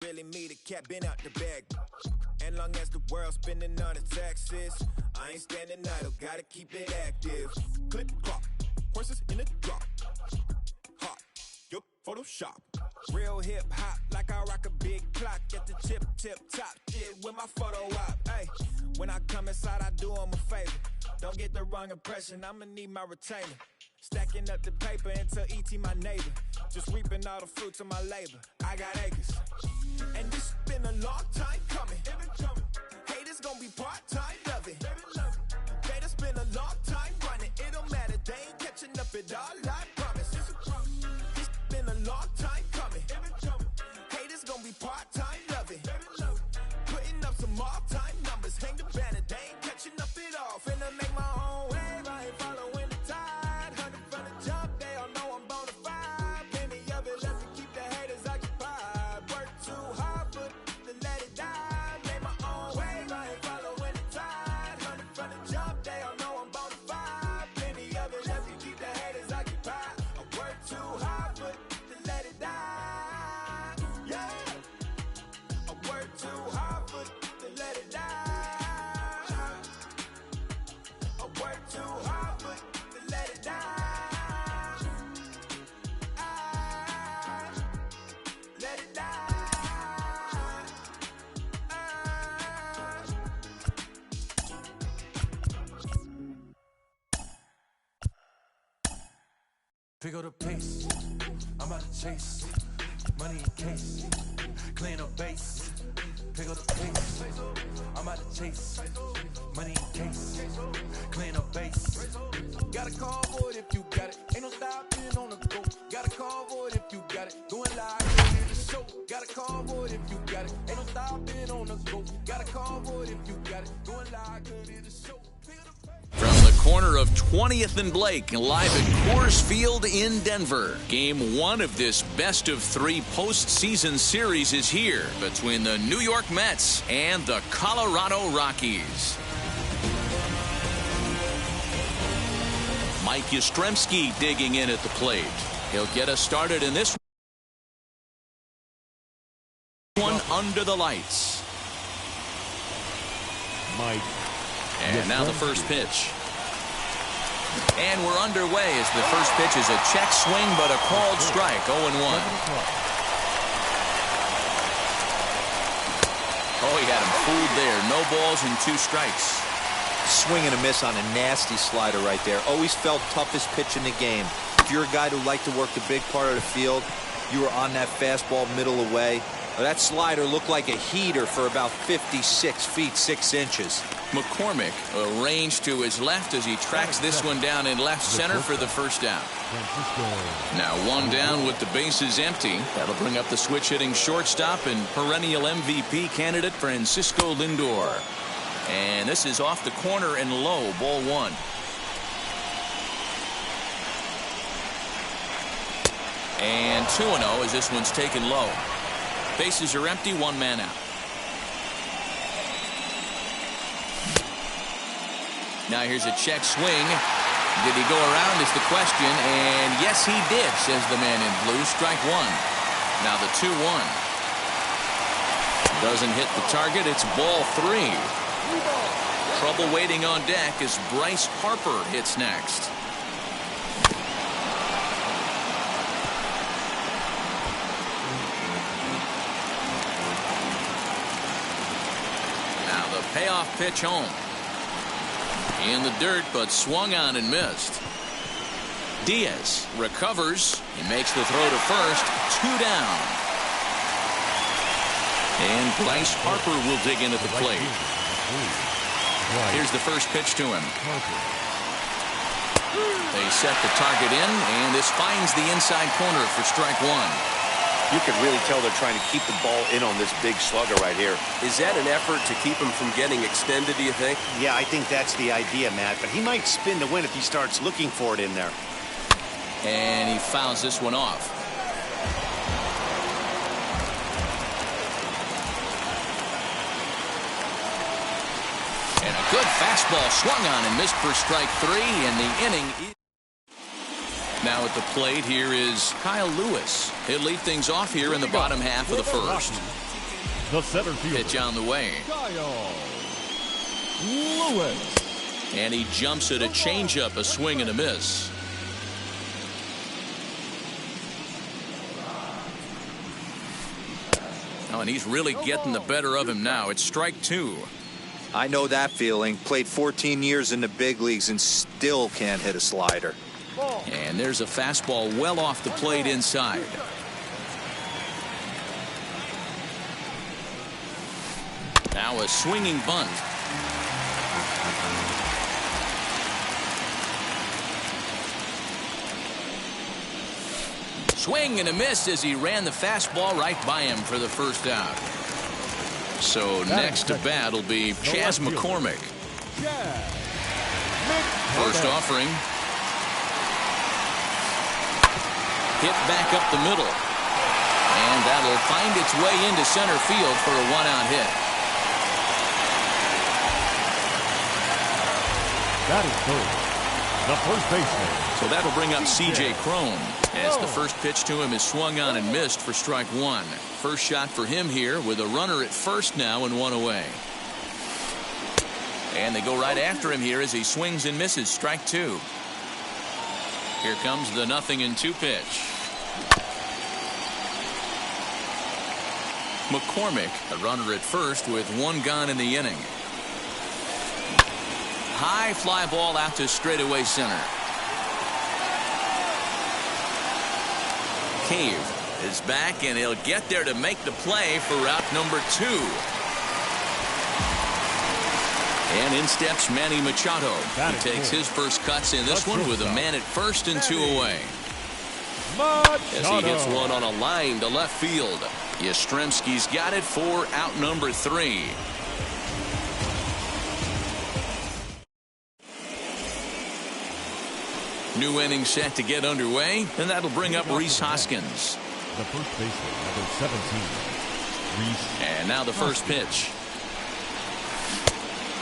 Really me the cat been out the bag. And long as the world's spending on the taxes, I ain't standing idle, gotta keep it active. Clip clock, horses in the drop. Hot, yup, Photoshop. Real hip hop, like I rock a big clock at the tip top. Shit with my photo op. Hey, when I come inside, I do 'em a favor. Don't get the wrong impression, I'ma need my retainer. Stacking up the paper until E.T. my neighbor. Just reaping all the fruits of my labor. I got acres. And this been a long time coming. Haters gonna be part-time, love it. Haters been a long time running. It don't matter, they ain't catching up at all, I promise. This been a long time coming. Haters gonna be part-time, love it. Putting up some all-time numbers. Hang the banner, they ain't catching up at all. Finna make my own wave, I ain't following the tide. 100 from the jump, they all know I'm bona fide. Plenty of it left to keep the haters occupied. Work too hard, but to let it die. Make my own wave, I ain't following the tide. 100 from the jump, they all know I'm bona fide. Plenty of it left to keep the haters occupied. I work too hard, but to let it die. Yeah, I work too hard, but to let it die. I work too hard, but to let it die. Let it die. Pick up the pace, I'm out to chase, money in case, clean up base. Pick up the pace, I'm out to chase, money in case, clean up base. Got a call for it if you got it, ain't no stopping on the go. Got a call for it if you got it, going live in the show. Got a call for it if you got it, ain't no stopping on the go. Got a call for it if you got it, going live in the show. From the corner of 20th and Blake, live at Coors Field in Denver. Game 1 of this best-of-3 postseason series is here between the New York Mets and the Colorado Rockies. Mike Yastrzemski digging in at the plate. He'll get us started in this one under the lights. Mike. And now the first pitch. And we're underway as the first pitch is a check swing, but a called strike, 0-1. Oh, he had him fooled there. No balls and 2 strikes. Swing and a miss on a nasty slider right there. Always felt toughest pitch in the game. If you're a guy who liked to work the big part of the field, you were on that fastball middle away. Well, that slider looked like a heater for about 56 feet 6 inches. McCormick arranged to his left as he tracks this one down in left center for the first down. Now 1 down with the bases empty. That'll bring up the switch-hitting shortstop and perennial MVP candidate Francisco Lindor. And this is off the corner and low, ball 1. And 2-0 as this one's taken low. Bases are empty, 1 man out. Now here's a check swing. Did he go around is the question, and yes he did, says the man in blue. Strike 1. Now the 2-1. Doesn't hit the target. It's ball 3. Trouble waiting on deck as Bryce Harper hits next. Now the payoff pitch home. In the dirt, but swung on and missed. Diaz recovers. He makes the throw to first. 2 down. And Bryce Harper will dig in at the plate. Here's the first pitch to him. They set the target in, and this finds the inside corner for strike 1. You can really tell they're trying to keep the ball in on this big slugger right here. Is that an effort to keep him from getting extended, do you think? Yeah, I think that's the idea, Matt. But he might spin to win if he starts looking for it in there. And he fouls this one off. And a good fastball swung on and missed for strike 3, and the inning is... Now at the plate here is Kyle Lewis. He'll lead things off here in the bottom half of the first. The center fielder. Pitch on the way. Kyle Lewis. And he jumps at a changeup, a swing and a miss. Oh, and he's really getting the better of him now. It's strike 2. I know that feeling. Played 14 years in the big leagues and still can't hit a slider. And there's a fastball well off the plate inside. Now a swinging bunt. Swing and a miss as he ran the fastball right by him for the first out. So next to bat will be Chas McCormick. First offering. Hit back up the middle. And that'll find its way into center field for a one-out hit. That is third. The first baseman. So that'll bring up C.J. Cron as the first pitch to him is swung on and missed for strike 1. First shot for him here with a runner at first now and one away. And they go right after him here as he swings and misses. Strike 2. Here comes the 0-2 pitch. McCormick, a runner at first with one gone in the inning. High fly ball out to straightaway center. Cave is back and he'll get there to make the play for route number 2. And in steps Manny Machado. He takes his first cuts in this one with a man at first and 2 away. As he hits one on a line to left field. Yastrzemski's got it for out number 3. New inning set to get underway, and that'll bring up Rhys Hoskins. The first baseman, number 17, Rhys. And now the first pitch.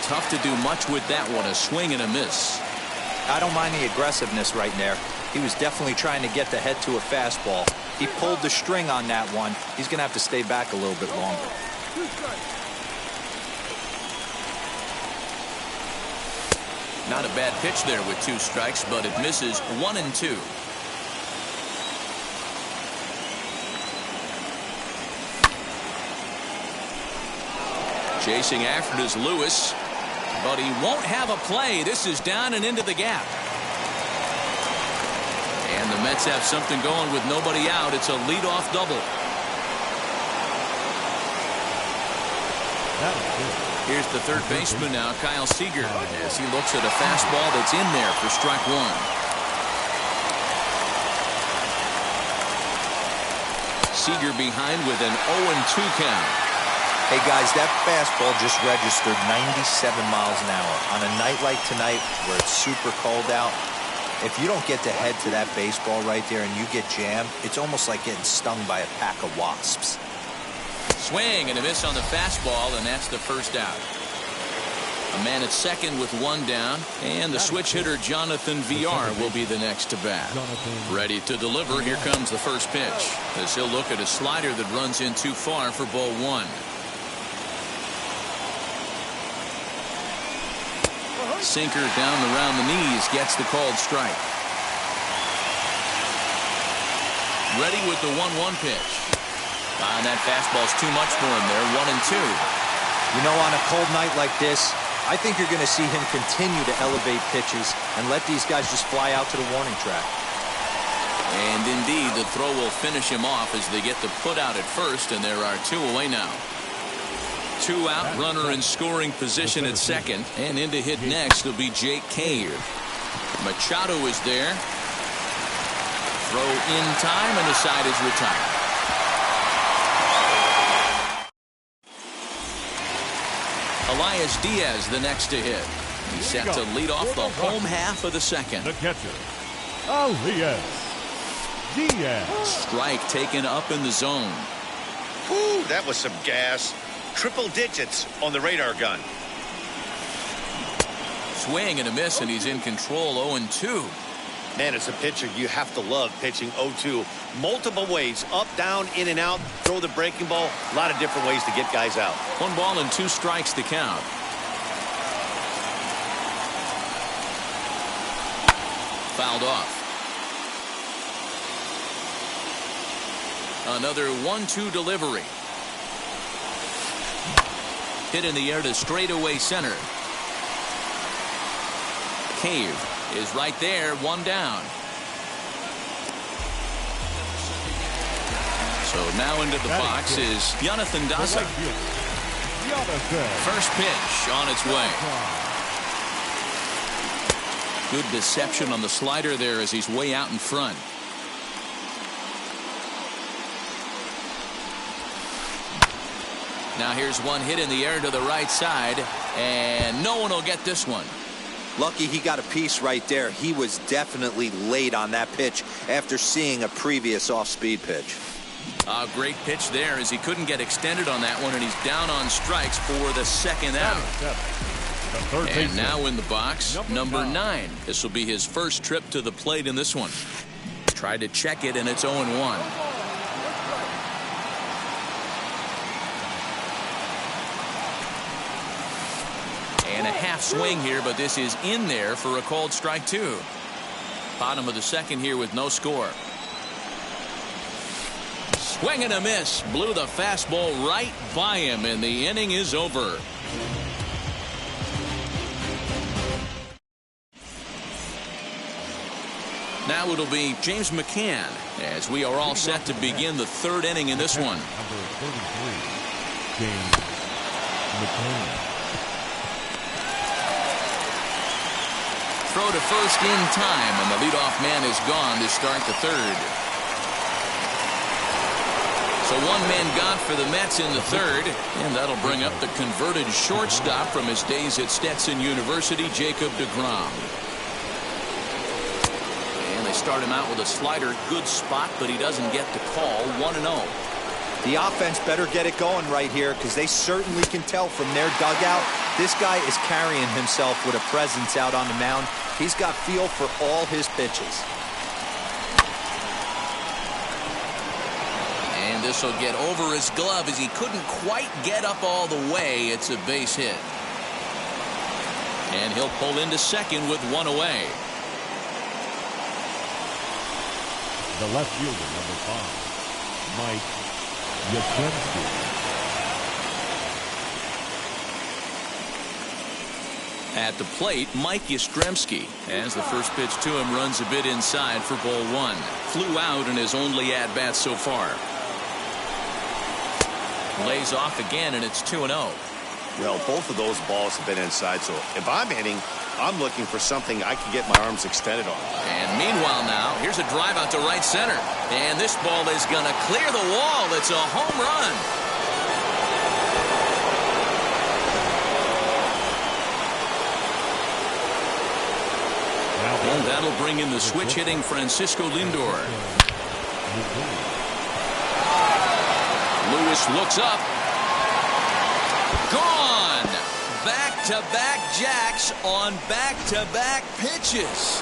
Tough to do much with that one, a swing and a miss. I don't mind the aggressiveness right there. He was definitely trying to get the head to a fastball. He pulled the string on that one. He's going to have to stay back a little bit longer. Not a bad pitch there with 2 strikes, but it misses 1 and 2. Chasing after it is Lewis, but he won't have a play. This is down and into the gap. And the Mets have something going with nobody out. It's a leadoff double. Here's the third baseman now, Kyle Seager, as he looks at a fastball that's in there for strike 1. Seager behind with an 0-2 count. Hey guys, that fastball just registered 97 miles an hour. On a night like tonight where it's super cold out, if you don't get the head to that baseball right there and you get jammed, it's almost like getting stung by a pack of wasps. Swing and a miss on the fastball, and that's the first out. A man at second with 1 down, and the switch hitter Jonathan VR will be the next to bat. Ready to deliver. Here comes the first pitch, as he'll look at a slider that runs in too far for ball 1. Sinker down around the knees, gets the called strike. Ready with the 1-1 pitch. And that fastball's too much for him there. 1 and 2. You know, on a cold night like this, I think you're going to see him continue to elevate pitches and let these guys just fly out to the warning track. And indeed, the throw will finish him off as they get the put out at first, and there are 2 away now. 2 out, runner in scoring position at second, and in to hit next will be Jake Cave. Machado is there. Throw in time, and the side is retired. Elias Diaz the next to hit. He's set to lead off the home half of the second. The catcher, Elias Diaz. Strike taken up in the zone. Whew, that was some gas. Triple digits on the radar gun. Swing and a miss, and he's in control. 0-2. Man, as a pitcher, you have to love pitching 0-2. Multiple ways, up, down, in and out, throw the breaking ball. A lot of different ways to get guys out. 1 ball and 2 strikes to count. Fouled off. Another 1-2 delivery. Hit in the air to straightaway center. Cave is right there, 1 down. So now into the box is Jonathan Daza. First pitch on its way. Good deception on the slider there as he's way out in front. Now here's one hit in the air to the right side, and no one will get this one. Lucky he got a piece right there. He was definitely late on that pitch after seeing a previous off-speed pitch. A great pitch there as he couldn't get extended on that one, and he's down on strikes for the second out. And now in the box, number 9. This will be his first trip to the plate in this one. Tried to check it, and it's 0-1. And a half swing here, but this is in there for a called strike 2. Bottom of the second here with no score. Swing and a miss. Blew the fastball right by him, and the inning is over. Now it'll be James McCann as we are all set to begin the 3rd inning in this one. Number 33, James McCann. Throw to first in time, and the leadoff man is gone to start the 3rd. So 1 man gone for the Mets in the 3rd, and that'll bring up the converted shortstop from his days at Stetson University, Jacob deGrom. And they start him out with a slider, good spot, but he doesn't get the call. 1-0. The offense better get it going right here because they certainly can tell from their dugout this guy is carrying himself with a presence out on the mound. He's got feel for all his pitches. And this will get over his glove as he couldn't quite get up all the way. It's a base hit. And he'll pull into second with 1 away. The left fielder, number 5, Mike Yastrzemski. At the plate, Mike Yastrzemski, as the first pitch to him runs a bit inside for ball 1. Flew out in his only at-bat so far. Lays off again, and it's 2-0. Well, both of those balls have been inside, so if I'm hitting, I'm looking for something I can get my arms extended on. And meanwhile now, here's a drive out to right center. And this ball is going to clear the wall. It's a home run. And that'll bring in the switch-hitting Francisco Lindor. Lewis looks up. Gone! Back-to-back jacks on back-to-back pitches.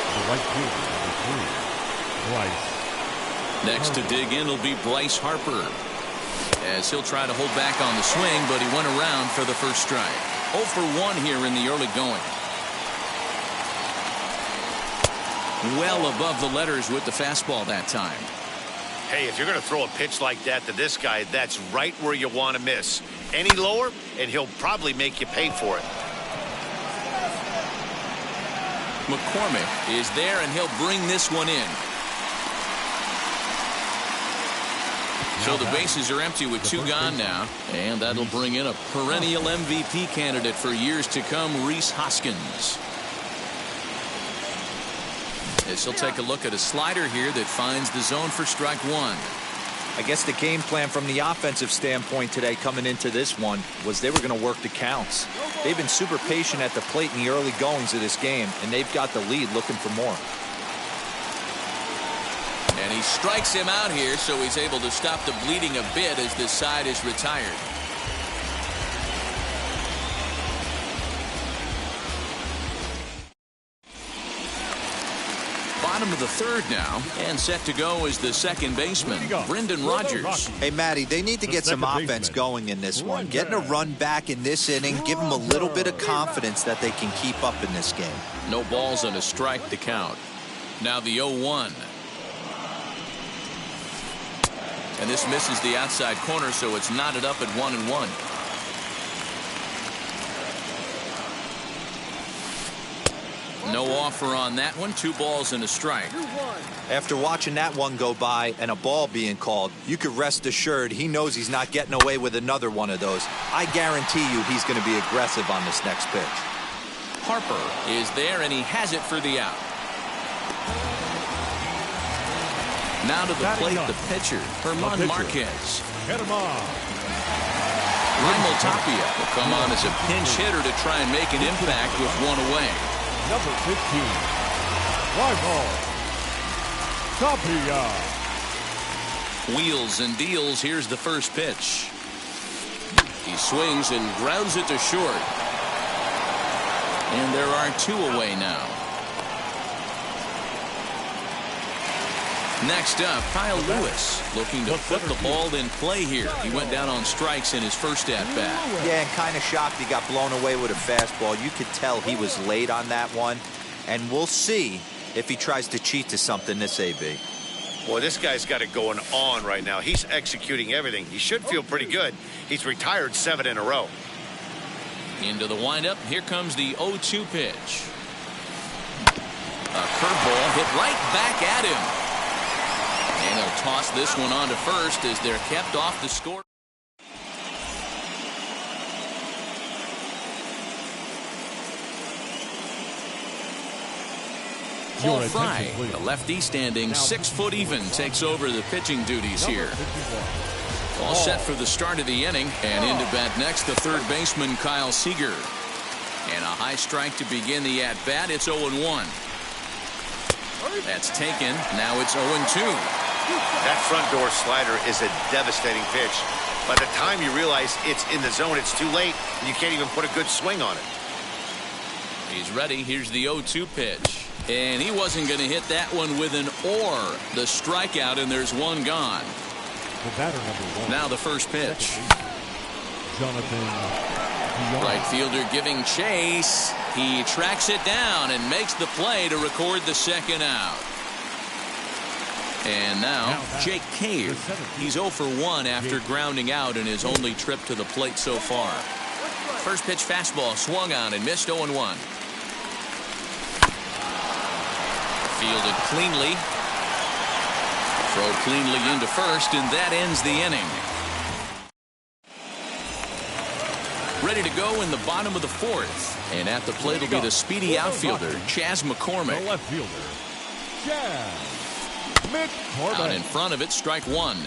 The right fielder, number 3, Bryce. Next to dig in will be Bryce Harper, as he'll try to hold back on the swing, but he went around for the first strike. 0 for 1 here in the early going. Well above the letters with the fastball that time. Hey, if you're going to throw a pitch like that to this guy, that's right where you want to miss. Any lower, and he'll probably make you pay for it. McCormick is there, and he'll bring this one in. So the bases are empty with 2 gone now, and that'll bring in a perennial MVP candidate for years to come, Rhys Hoskins. As he'll take a look at a slider here that finds the zone for strike 1. I guess the game plan from the offensive standpoint today coming into this one was they were going to work the counts. They've been super patient at the plate in the early goings of this game, and they've got the lead looking for more. And he strikes him out here, so he's able to stop the bleeding a bit as this side is retired. bottom of the third now, and set to go is the second baseman, Brendan Rodgers. Hey, Matty, they need to get some offense going in this one. Getting a run back in this inning, give them a little bit of confidence that they can keep up in this game. No balls and a strike to count. Now the 0-1. And this misses the outside corner, so it's knotted up at 1-1. No offer on that one. 2 balls and a strike. After watching that one go by and a ball being called, you could rest assured he knows he's not getting away with another one of those. I guarantee you he's going to be aggressive on this next pitch. Harper is there, and he has it for the out. Now to the plate, the pitcher, Herman Marquez. Hit him off. Raimel Tapia will come on as a pinch hitter to try and make an impact with one away. Number 15, Raimel Tapia. Wheels and deals. Here's the first pitch. He swings and grounds it to short. And there are 2 away now. Next up, Kyle Lewis looking to put the ball in play here. He went down on strikes in his first at-bat. Yeah, and kind of shocked he got blown away with a fastball. You could tell he was late on that one. And we'll see if he tries to cheat to something this AB. Boy, this guy's got it going on right now. He's executing everything. He should feel pretty good. He's retired 7 in a row. Into the windup. Here comes the 0-2 pitch. A curveball hit right back at him. And he'll toss this one on to first as they're kept off the score. Paul Fry, the lefty standing 6 foot even, takes over the pitching duties here. All set for the start of the inning, and into bat next the third baseman Kyle Seager. And a high strike to begin the at-bat. It's 0-1. That's taken. Now it's 0-2. That front door slider is a devastating pitch. By the time you realize it's in the zone, it's too late, and you can't even put a good swing on it. He's ready. Here's the 0-2 pitch. And he wasn't going to hit that one with an or. The strikeout, and there's one gone. The batter, number 1. Now the first pitch. Jonathan. Right fielder giving chase. He tracks it down and makes the play to record the second out. And now Jake Cave. He's 0 for 1 after grounding out in his only trip to the plate so far. First pitch fastball swung on and missed 0-1. Fielded cleanly. Throw cleanly into first, and that ends the inning. Ready to go in the bottom of the 4th. And at the plate will be the speedy outfielder, Chas McCormick. The left fielder, Chas. Out in front of it, strike 1.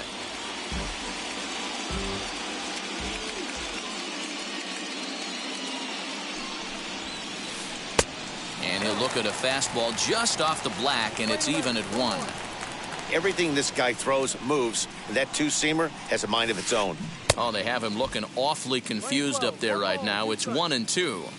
And he'll look at a fastball just off the black, and it's even at 1. Everything this guy throws moves. That 2-seamer has a mind of its own. Oh, they have him looking awfully confused up there right now. It's 1-2.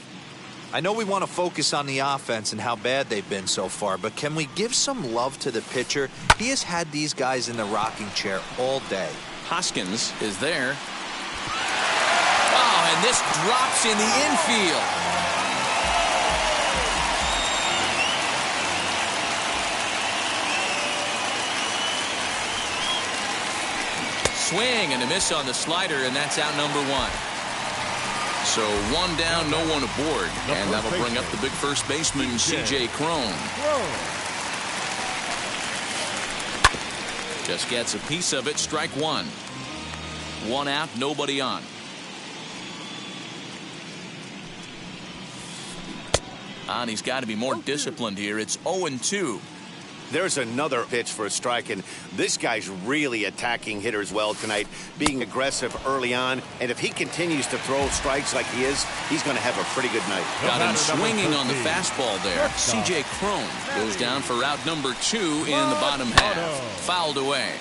I know we want to focus on the offense and how bad they've been so far, but can we give some love to the pitcher? He has had these guys in the rocking chair all day. Hoskins is there. Oh, and this drops in the infield. Swing and a miss on the slider, and that's out number 1. So 1 down, no one aboard. And that'll bring up the big first baseman, C.J. Cron. Just gets a piece of it, strike 1. 1 out, nobody on. And he's got to be more disciplined here. It's 0-2. There's another pitch for a strike, and this guy's really attacking hitters well tonight, being aggressive early on. And if he continues to throw strikes like he is, he's going to have a pretty good night. Got him swinging on the fastball there. C.J. Cron goes down for out number 2 in the bottom half. Fouled away.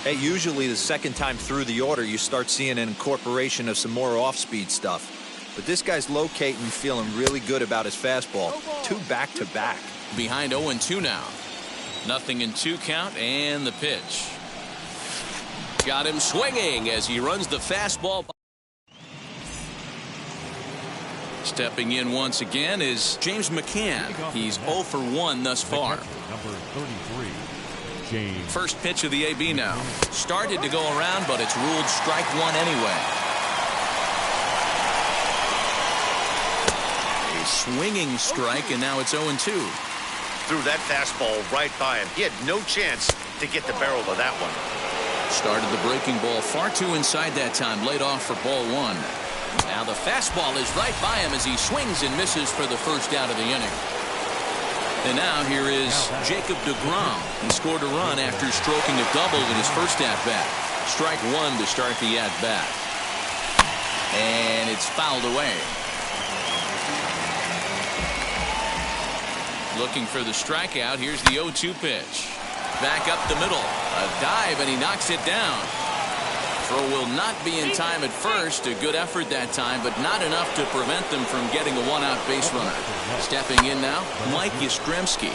Hey, usually the second time through the order, you start seeing an incorporation of some more off-speed stuff. But this guy's locating, feeling really good about his fastball. 2 back-to-back. Behind 0-2 now. 0-2 count, and the pitch. Got him swinging as he runs the fastball. Stepping in once again is James McCann. He's 0 for 1 thus far. Number 33, James. First pitch of the AB now. Started to go around, but it's ruled strike one anyway. A swinging strike, and now it's 0-2. Threw that fastball right by him. He had no chance to get the barrel of that one. Started the breaking ball far too inside that time. Laid off for ball one. Now the fastball is right by him as he swings and misses for the first out of the inning. And now here is Jacob deGrom. He scored a run after stroking a double in his first at-bat. Strike one to start the at-bat. And it's fouled away. Looking for the strikeout. Here's the 0-2 pitch. Back up the middle. A dive, and he knocks it down. Throw will not be in time at first. A good effort that time, but not enough to prevent them from getting a one-out base runner. Stepping in now, Mike Yastrzemski.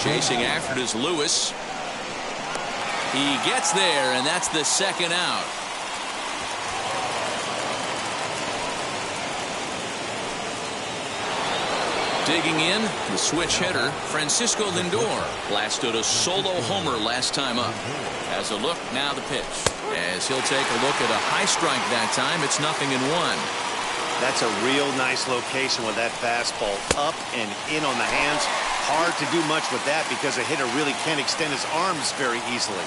Chasing after it is Lewis. He gets there, and that's the second out. Digging in, the switch hitter, Francisco Lindor. Blasted a solo homer last time up. Has a look, now the pitch. As he'll take a look at a high strike that time, it's 0-1. That's a real nice location with that fastball. Up and in on the hands. Hard to do much with that because a hitter really can't extend his arms very easily.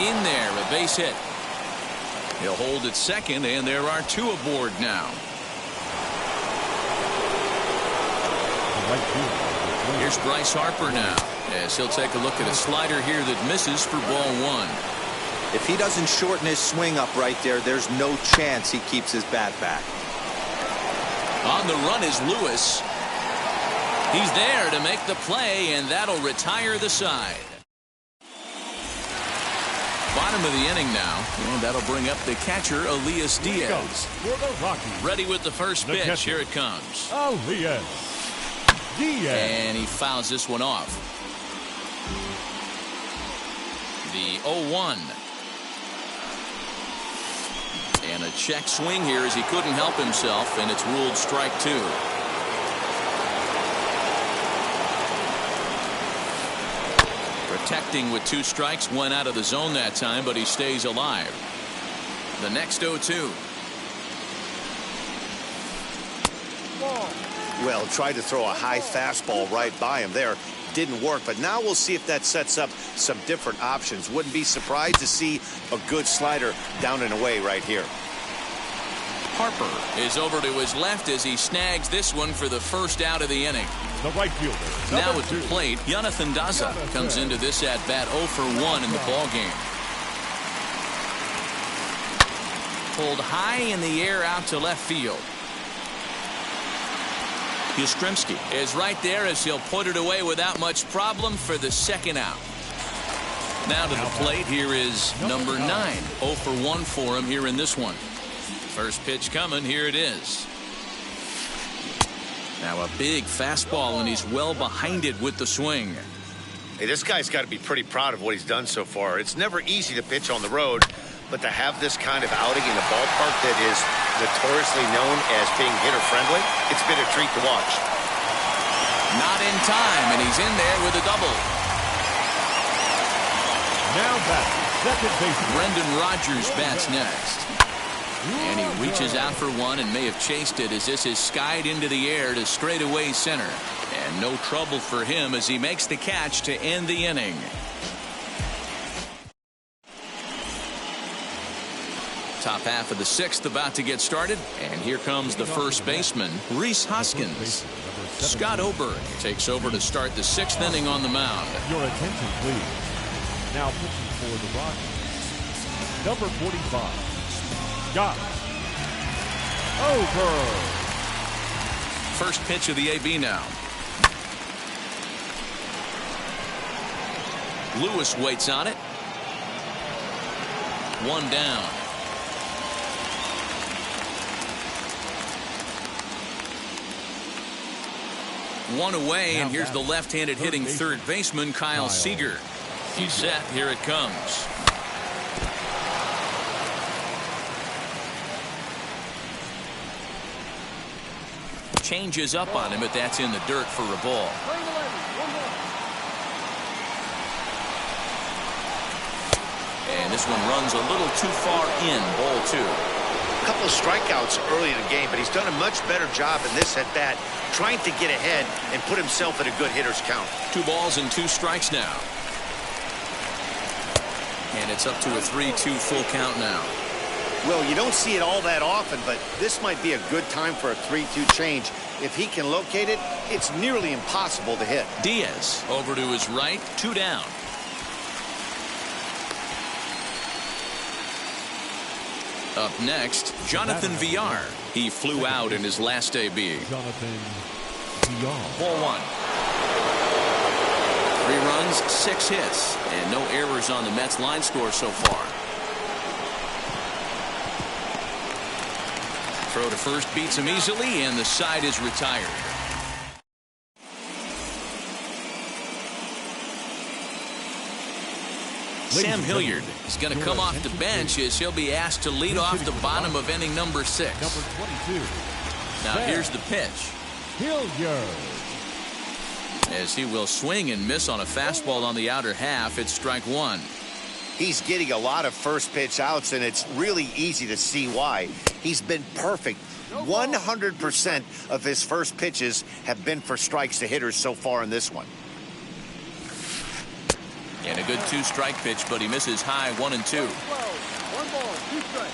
In there, a base hit. He'll hold at second, and there are two aboard now. Here's Bryce Harper now, as he'll take a look at a slider here that misses for ball one. If he doesn't shorten his swing up right there, there's no chance he keeps his bat back. On the run is Lewis. He's there to make the play, and that'll retire the side. Bottom of the inning now, and that'll bring up the catcher, Elias Diaz. For the Rockies. Ready with the first pitch. Here it comes. Elias Diaz. And he fouls this one off. The 0-1. And a check swing here as he couldn't help himself, and it's ruled strike two. Protecting with two strikes, went out of the zone that time, but he stays alive. The next 0-2. Well, tried to throw a high fastball right by him there. Didn't work, but now we'll see if that sets up some different options. Wouldn't be surprised to see a good slider down and away right here. Harper is over to his left as he snags this one for the first out of the inning. The right fielder. Now at the plate, Jonathan Daza comes into this at-bat 0 for 1 in the ballgame. Pulled high in the air out to left field. Yastrzemski is right there as he'll put it away without much problem for the second out. Now to the plate, here is number 9. 0 for 1 for him here in this one. First pitch coming, here it is. Now a big fastball, and he's well behind it with the swing. Hey, this guy's got to be pretty proud of what he's done so far. It's never easy to pitch on the road, but to have this kind of outing in a ballpark that is notoriously known as being hitter-friendly, it's been a treat to watch. Not in time, and he's in there with a double. Now back, second base. Brendan Rodgers bats next. And he reaches out for one and may have chased it as this is skied into the air to straightaway center. And no trouble for him as he makes the catch to end the inning. Top half of the sixth about to get started. And here comes the first baseman, Rhys Hoskins. Scott Oberg takes over to start the sixth inning on the mound. Your attention, please. Now pitching for the Rockies, number 45. Scott Oberg. First pitch of the AB now. Lewis waits on it. One down. One away, and here's the left-handed hitting third baseman, Kyle Seager. He's set. Here it comes. Changes up on him, but that's in the dirt for a ball. And this one runs a little too far in. Ball 2. A couple of strikeouts early in the game, but he's done a much better job in this at-bat, trying to get ahead and put himself in a good hitter's count. 2 balls and 2 strikes now. And it's up to a 3-2 full count now. Well, you don't see it all that often, but this might be a good time for a 3-2 change. If he can locate it, it's nearly impossible to hit. Diaz over to his right, 2 down. Up next, Jonathan Villar. He flew out in his last debut. Jonathan Villar. Ball 1. 3 runs, 6 hits, and no errors on the Mets line score so far. Throw to first beats him easily, and the side is retired. Sam Hilliard is going to come off the bench as he'll be asked to lead off the bottom of inning number 6. Number 22. Now here's the pitch. Hilliard. As he will swing and miss on a fastball on the outer half. It's strike 1. He's getting a lot of first pitch outs, and it's really easy to see why. He's been perfect. 100% of his first pitches have been for strikes to hitters so far in this one. And a good 2-strike pitch, but he misses high 1 and 2. 1 ball, 2 strikes.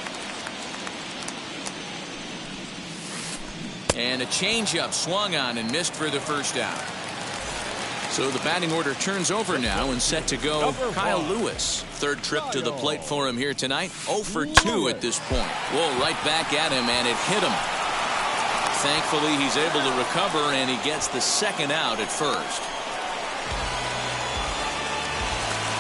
And a changeup swung on and missed for the first out. So the batting order turns over now and set to go Kyle Lewis. Third trip to the plate for him here tonight. 0 for 2 at this point. Well, right back at him, and it hit him. Thankfully, he's able to recover, and he gets the second out at first.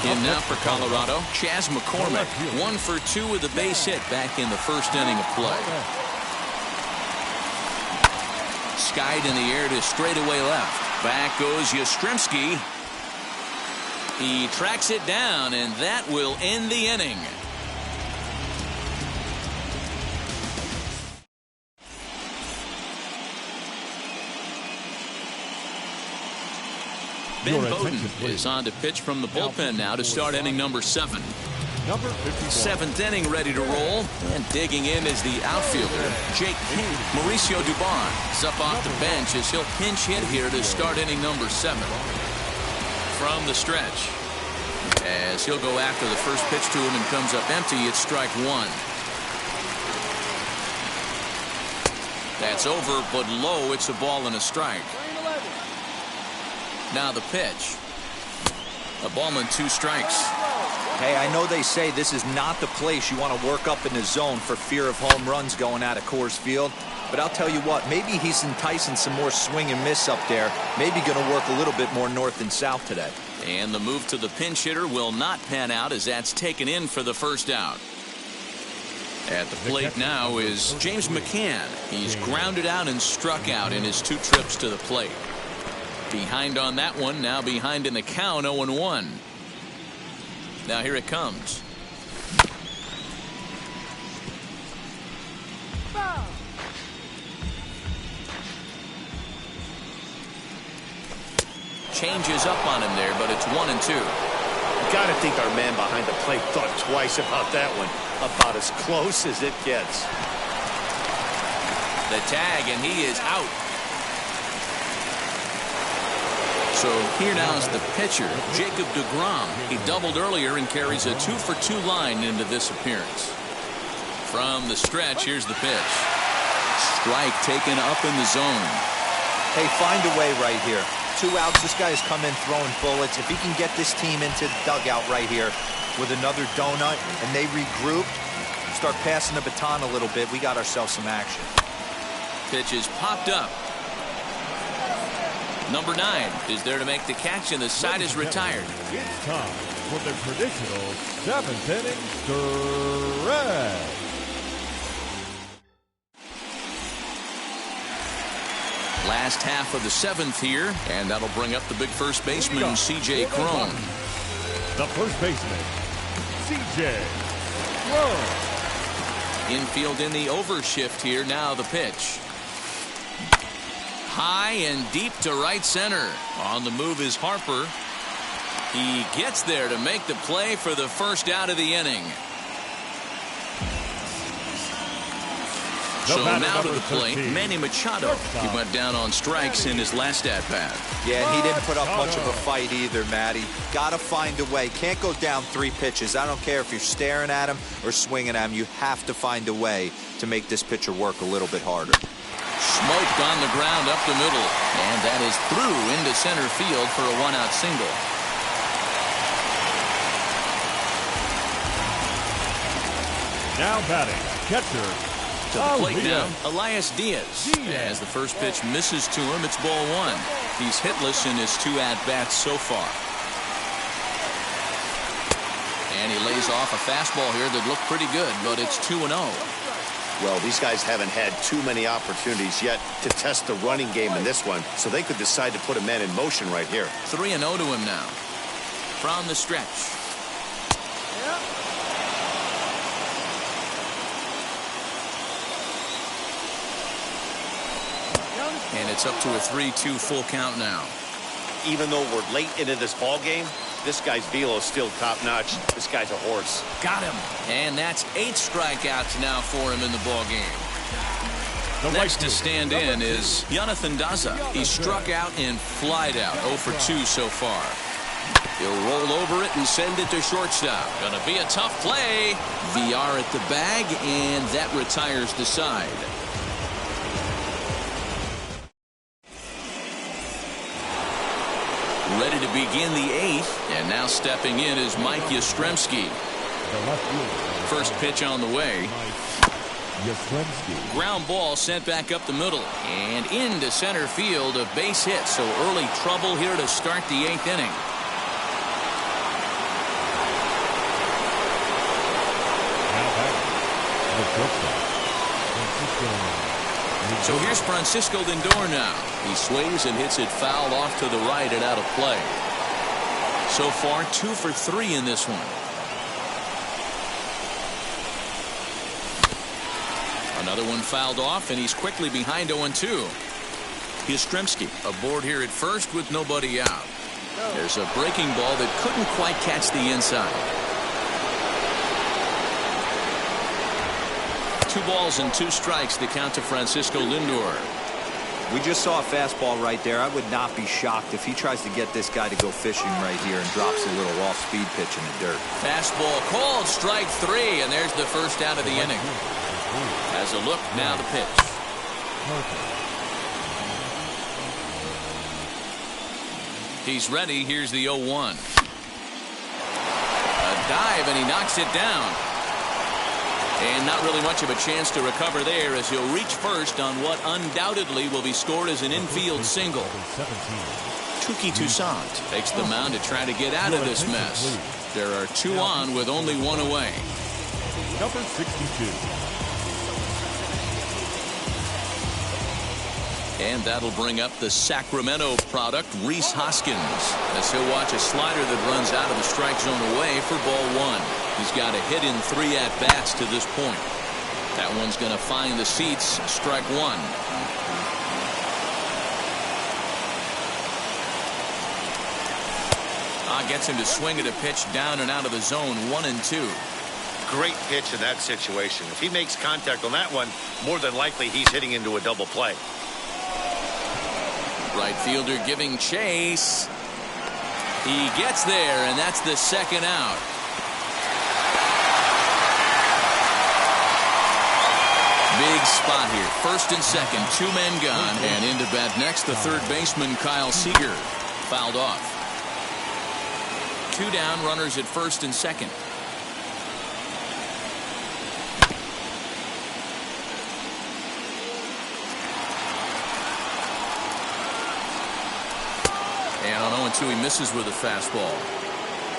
In now for Colorado, Chas McCormick. 1 for 2 with a base hit back in the first inning of play. Skied in the air to straightaway left. Back goes Yastrzemski. He tracks it down, and that will end the inning. Ben Bowden is on to pitch from the bullpen now to start inning number 7. Number 51. 7th inning ready to roll, and digging in is the outfielder Jake King. Mauricio Dubon is up off the bench as he'll pinch hit here to start inning number 7. From the stretch, as he'll go after the first pitch to him and comes up empty, it's strike 1. That's over, but low. It's a ball and a strike. Now the pitch. A ball and 2 strikes. Hey, I know they say this is not the place you want to work up in the zone for fear of home runs going out of Coors Field. But I'll tell you what, maybe he's enticing some more swing and miss up there. Maybe going to work a little bit more north and south today. And the move to the pinch hitter will not pan out as that's taken in for the first out. At the plate now is James McCann. He's grounded out and struck out in his 2 trips to the plate. Behind on that one, now behind in the count, 0-1. Now here it comes. Changes up on him there, but it's 1 and 2. Got to think our man behind the plate thought twice about that one. About as close as it gets. The tag, and he is out. So here now is the pitcher, Jacob deGrom. He doubled earlier and carries a 2-for-2 line into this appearance. From the stretch, here's the pitch. Strike taken up in the zone. Hey, find a way right here. 2 outs. This guy has come in throwing bullets. If he can get this team into the dugout right here with another donut and they regroup, start passing the baton a little bit, we got ourselves some action. Pitch is popped up. Number 9 is there to make the catch, and the side is retired. It's time for the traditional 7th inning stretch. last half of the 7th here, and that'll bring up the big first baseman, C.J. Cron. The first baseman, C.J. Cron. Infield in the overshift here. Now the pitch. High and deep to right center. On the move is Harper. He gets there to make the play for the first out of the inning. So now to the plate, Manny Machado. He went down on strikes in his last at-bat. Yeah, and he didn't put up much of a fight either, Matty. Got to find a way. Can't go down 3 pitches. I don't care if you're staring at him or swinging at him. You have to find a way to make this pitcher work a little bit harder. Smoked on the ground up the middle. And that is through into center field for a 1-out single. Now batting, catcher. To the plate now, Elias Diaz. As the first pitch misses to him, it's ball 1. He's hitless in his 2 at-bats so far. And he lays off a fastball here that looked pretty good, but it's 2-0. Well, these guys haven't had too many opportunities yet to test the running game in this one, so they could decide to put a man in motion right here. 3-0 to him now. From the stretch. And it's up to a 3-2 full count now. Even though we're late into this ball game, this guy's velo is still top-notch. This guy's a horse. Got him. And that's 8 strikeouts now for him in the ball game. Next to stand in is Jonathan Daza. He struck out and flied out. 0 for 2 so far. He'll roll over it and send it to shortstop. Gonna be a tough play. VR at the bag, and that retires the side. Ready to begin the 8th, and now stepping in is Mike Yastrzemski. First pitch on the way. Ground ball sent back up the middle and into center field. A base hit, so early trouble here to start the 8th inning. So here's Francisco Lindor now. He sways and hits it foul off to the right and out of play. So far, 2 for 3 in this one. Another one fouled off, and he's quickly behind 0-2. Yastrzemski aboard here at first with nobody out. There's a breaking ball that couldn't quite catch the inside. 2 balls and 2 strikes to count to Francisco Lindor. We just saw a fastball right there. I would not be shocked if he tries to get this guy to go fishing right here and drops a little off-speed pitch in the dirt. Fastball called, strike 3, and there's the first out of the inning. Has a look, now the pitch. He's ready, here's the 0-1. A dive, and he knocks it down. And not really much of a chance to recover there as he'll reach first on what undoubtedly will be scored as an infield single. Touki Toussaint takes the mound to try to get out of this mess. There are 2 on with only 1 away. Number 62. And that'll bring up the Sacramento product, Rhys Hoskins, as he'll watch a slider that runs out of the strike zone away for ball 1. He's got a hit in 3 at-bats to this point. That one's going to find the seats, strike 1. Gets him to swing at a pitch down and out of the zone, 1-2. Great pitch in that situation. If he makes contact on that one, more than likely he's hitting into a double play. Right fielder giving chase. He gets there, and that's the 2nd out. Big spot here. 1st and 2nd, 2 men gone, and into bat next, the 3rd baseman, Kyle Seager. Fouled off. 2 down, runners at 1st and 2nd. And on 0-2, he misses with a fastball.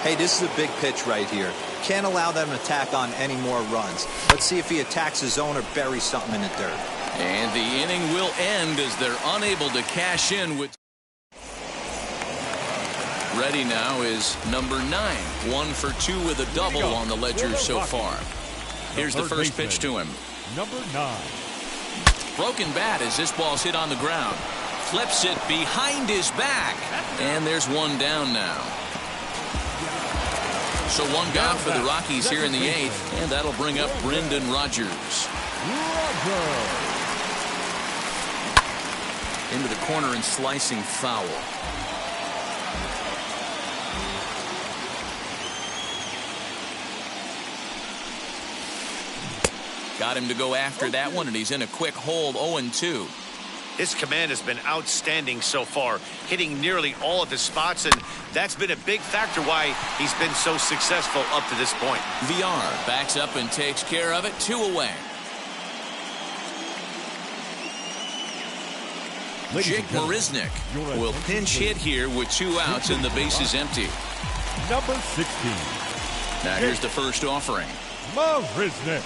Hey, this is a big pitch right here. Can't allow them to tack on any more runs. Let's see if he attacks his zone or buries something in the dirt. And the inning will end as they're unable to cash in with. Ready now is number 9. 1 for 2 with a double on the ledger so far. Here's the first pitch to him. Number 9. Broken bat as this ball's hit on the ground. Flips it behind his back. And there's one down now. So one gone for the Rockies here in the 8th. And that'll bring up Brendan Rodgers. Into the corner and slicing foul. Got him to go after that one, and he's in a quick hold. 0-2. His command has been outstanding so far, hitting nearly all of his spots, and that's been a big factor why he's been so successful up to this point. VR backs up and takes care of it. 2 away. Jake Marisnick will pinch hit here with 2 outs and the bases empty. Number 16. Now here's the first offering. Marisnick.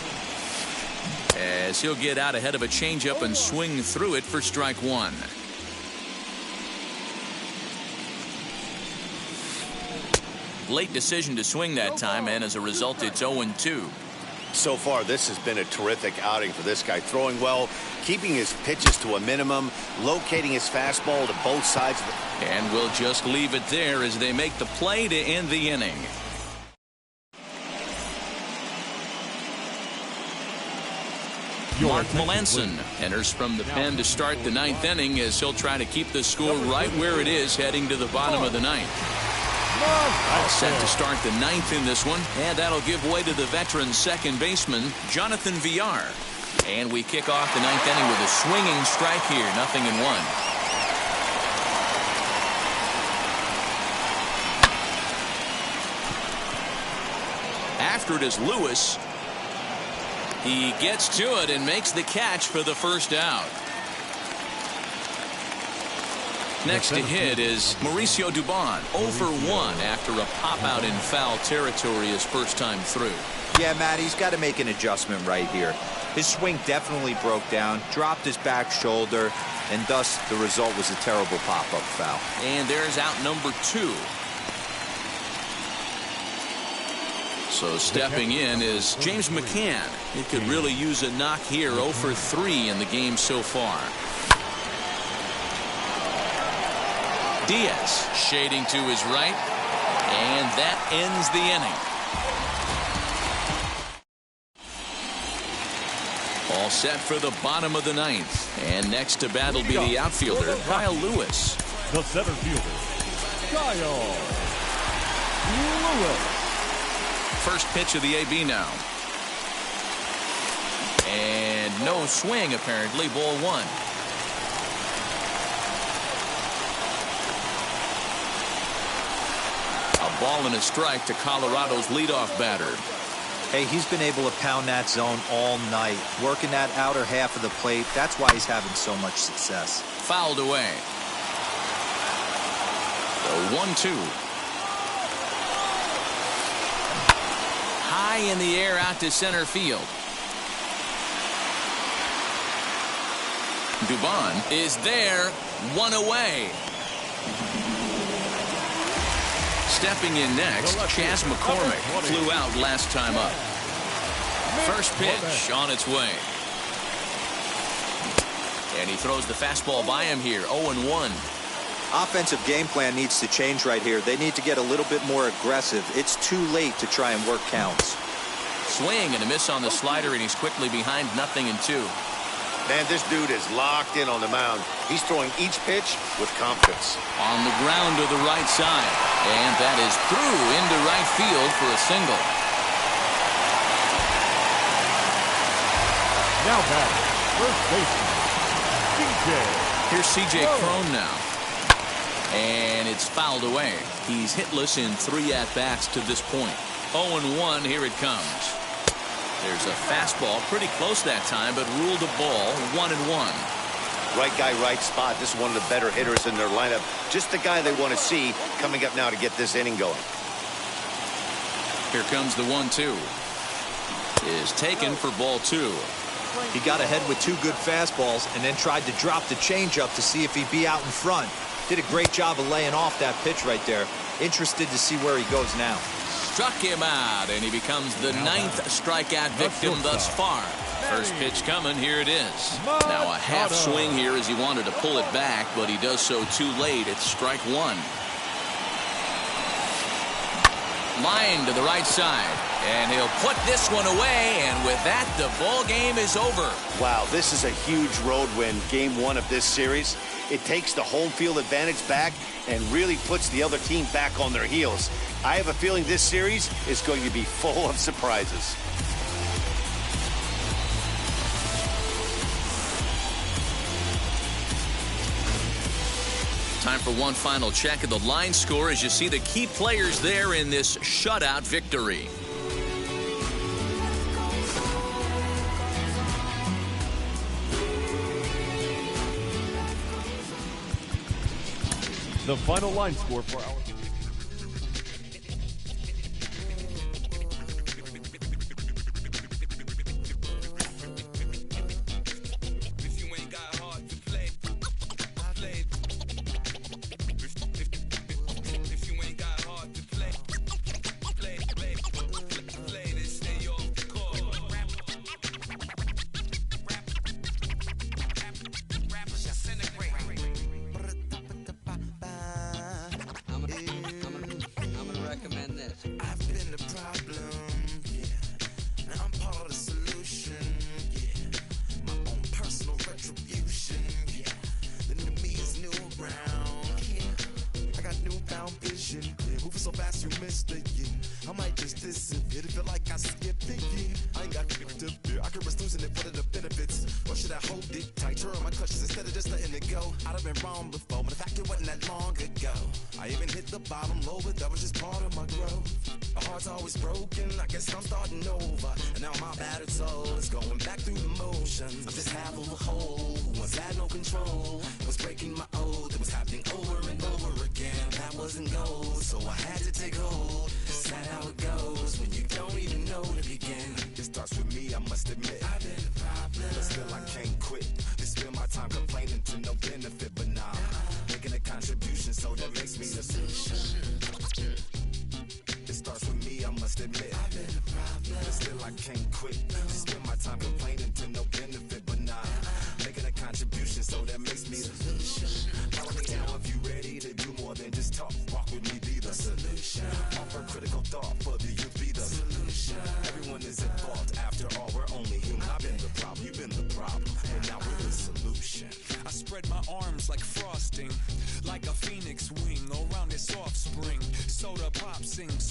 As he'll get out ahead of a changeup and swing through it for strike 1. Late decision to swing that time, and as a result, it's 0-2. So far, this has been a terrific outing for this guy. Throwing well, keeping his pitches to a minimum, locating his fastball to both sides of the... And we'll just leave it there as they make the play to end the inning. Mark Melanson enters from the pen to start the 9th inning as he'll try to keep the score right where it is heading to the bottom of the 9th. All set to start the 9th in this one, and that'll give way to the veteran second baseman, Jonathan VR. And we kick off the 9th inning with a swinging strike here, 0-1. After it is Lewis. He gets to it and makes the catch for the first out. Next to hit is Mauricio Dubon, 0 for 1 after a pop out in foul territory his first time through. Yeah, Matt, he's got to make an adjustment right here. His swing definitely broke down, dropped his back shoulder, and thus the result was a terrible pop-up foul. And there's out number 2. So stepping in is James McCann. He could really use a knock here. 0 for 3 in the game so far. Diaz shading to his right, and that ends the inning. All set for the bottom of the 9th, and next to bat will be the outfielder Kyle Lewis. The center fielder, Kyle Lewis. First pitch of the AB now. And no swing, apparently. Ball 1. A ball and a strike to Colorado's leadoff batter. Hey, he's been able to pound that zone all night, working that outer half of the plate. That's why he's having so much success. Fouled away. The 1-2. High in the air out to center field. Dubon is there, 1 away. Stepping in next, Chas McCormick flew out last time up. First pitch on its way. And he throws the fastball by him here, 0-1. Offensive game plan needs to change right here. They need to get a little bit more aggressive. It's too late to try and work counts. Swing and a miss on the slider, and he's quickly behind 0-2. Man, this dude is locked in on the mound. He's throwing each pitch with confidence. On the ground to the right side. And that is through into right field for a single. Now batting, first baseman, CJ. Here's C.J. Cron now. And it's fouled away. He's hitless in 3 at-bats to this point. 0-1, here it comes. There's a fastball pretty close that time, but ruled a ball, 1-1. Right guy, right spot. This is one of the better hitters in their lineup. Just the guy they want to see coming up now to get this inning going. Here comes the 1-2. Is taken for ball 2. He got ahead with 2 good fastballs and then tried to drop the changeup to see if he'd be out in front. Did a great job of laying off that pitch right there. Interested to see where he goes now. Struck him out, and he becomes the 9th strikeout victim thus far. First pitch coming, here it is. Now a half swing here as he wanted to pull it back, but he does so too late. It's strike 1. Line to the right side, and he'll put this one away, and with that, the ball game is over. Wow, this is a huge road win, game 1 of this series. It takes the home field advantage back and really puts the other team back on their heels. I have a feeling this series is going to be full of surprises. Time for one final check of the line score as you see the key players there in this shutout victory. The final line score for our...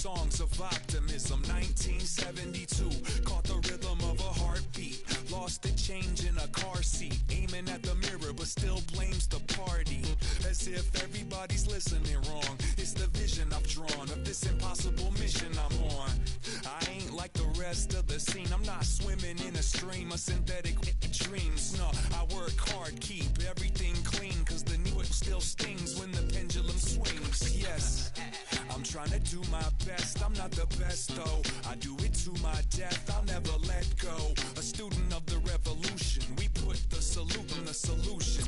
Songs of optimism, 1972, caught the rhythm of a heartbeat, lost the change in a car seat, aiming at the mirror but still blames the party, as if everybody's listening wrong. It's the vision I've drawn of this impossible mission I'm on. I ain't like the rest of the scene, I'm not swimming in a stream of synthetic dreams. No, I work hard, keep everything clean, cause the new still stings when the pendulum swings. Yes, I'm trying to do my best, I'm not the best though, I do it to my death, I'll never let go. A student of the revolution, we put the salute in the solution.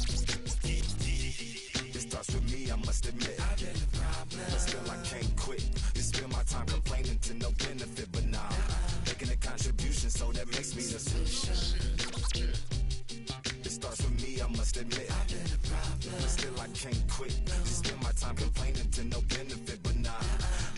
It starts with me, I must admit, I've been a problem, but still I can't quit. You spend my time complaining to no benefit, but now making a contribution, so that makes me the solution. It starts with me, I must admit, I've been a problem, but still I can't quit. You spend my time complaining to no benefit, but now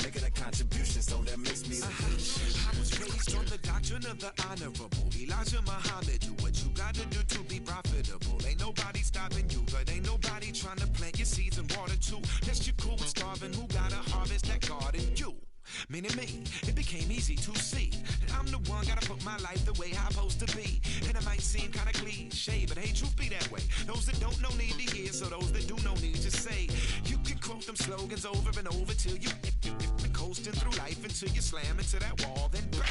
making a contribution, so that makes me the solution. I was raised on the doctrine of the honorable. Elijah Muhammad, do what you gotta do to be profitable. Ain't nobody stopping you, but ain't nobody trying to plant your seeds and water too. Yes, you're cool with starving, who gotta harvest that garden? You. Meaning me, it became easy to see that I'm the one, gotta put my life the way I'm supposed to be. And it might seem kinda cliche, but hey, truth be that way. Those that don't know need to hear, so those that do know need to say. You can quote them slogans over and over till you coasting through life until you slam into that wall, then bang.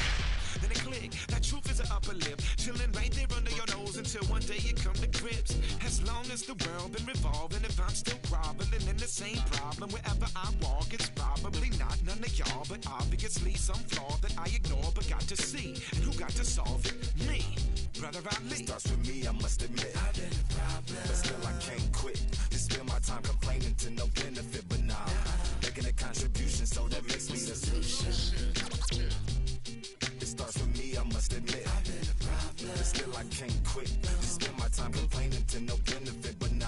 Then it click, that truth is an upper lip, chilling right there under your nose until one day you come to grips. As long as the world been revolving, if I'm still groveling in the same problem, wherever I walk, it's probably not none of y'all, but obviously some flaw that I ignore but got to see. And who got to solve it? Me. It starts with me, I must admit. But still I can't quit. Just spend my time complaining to no benefit, but nah. Making a contribution, so that makes me the solution. It starts with me, I must admit. But still I can't quit. Just spend my time complaining to no benefit, but nah.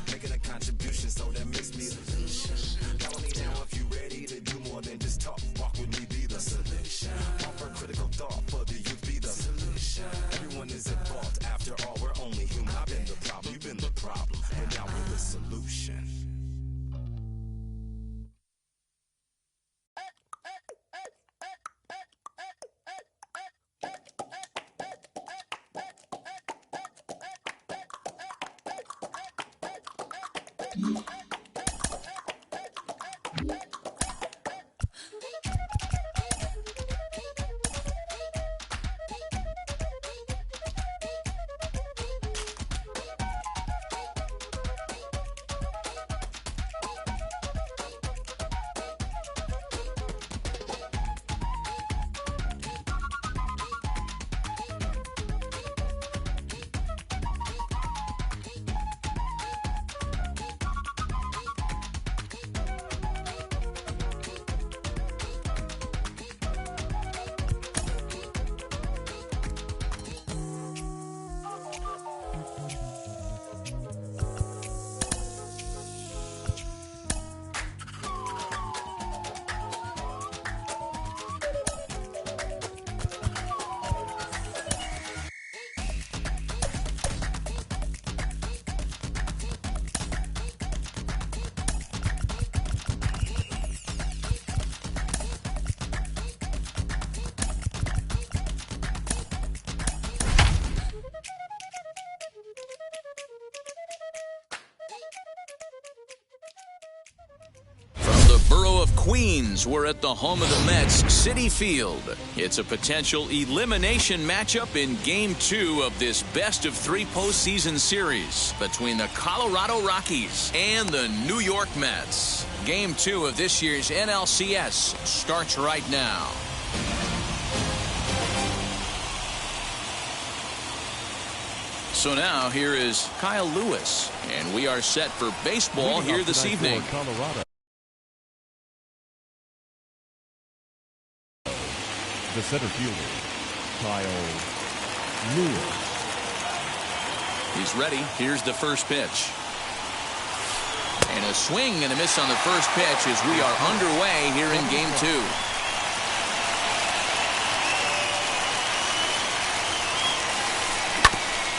Making a contribution, so that makes me the solution. Follow me now if you ready to do more than just talk. Walk with me, be the solution. Offer critical thought for the youth, be the solution. Everyone is involved. After all, we're only human. I've been the problem, you've been the problem, and now we're the solution. Borough of Queens, we're at the home of the Mets, Citi Field. It's a potential elimination matchup in Game 2 of this best-of-3 postseason series between the Colorado Rockies and the New York Mets. Game 2 of this year's NLCS starts right now. So now here is Kyle Lewis, and we are set for baseball here this evening. Colorado. The center fielder, Kyle Lewis. He's ready. Here's the first pitch. And a swing and a miss on the first pitch as we are underway here in Game 2.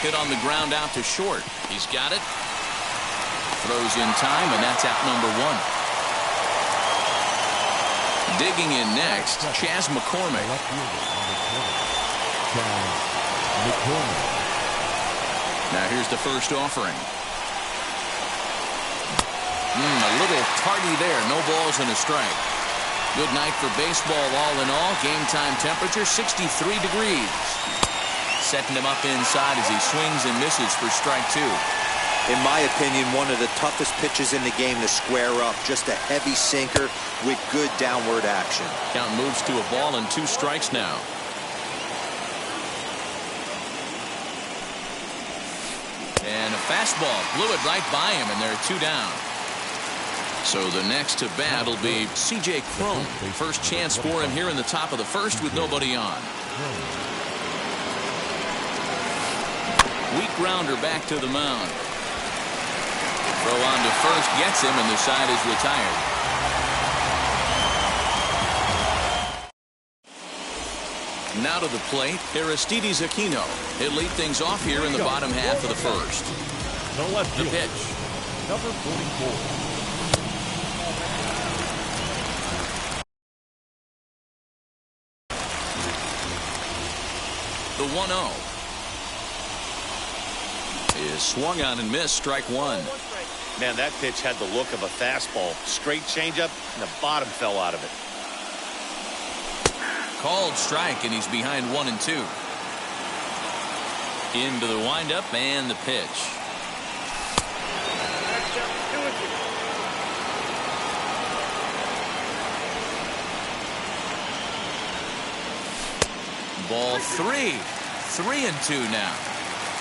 Hit on the ground out to short. He's got it. Throws in time, and that's out number 1. Digging in next, Chas McCormick. Now here's the first offering. A little tardy there. No balls and a strike. Good night for baseball all in all. Game time temperature 63 degrees. Setting him up inside as he swings and misses for strike 2. In my opinion, one of the toughest pitches in the game to square up. Just a heavy sinker with good downward action. Count moves to a ball and 2 strikes now. And a fastball blew it right by him, and there are 2 down. So the next to bat will be C.J. Cron. First chance for him here in the top of the first with nobody on. Weak grounder back to the mound. Throw on to first gets him, and the side is retired. Now to the plate, Aristides Aquino. He'll lead things off here in the bottom half of the first. The left The fielder, pitch. number 44. The 1-0 is swung on and missed. Strike 1. Man, that pitch had the look of a fastball. Straight changeup, and the bottom fell out of it. Called strike, and he's behind 1-2. Into the windup and the pitch. Ball 3. 3-2 now.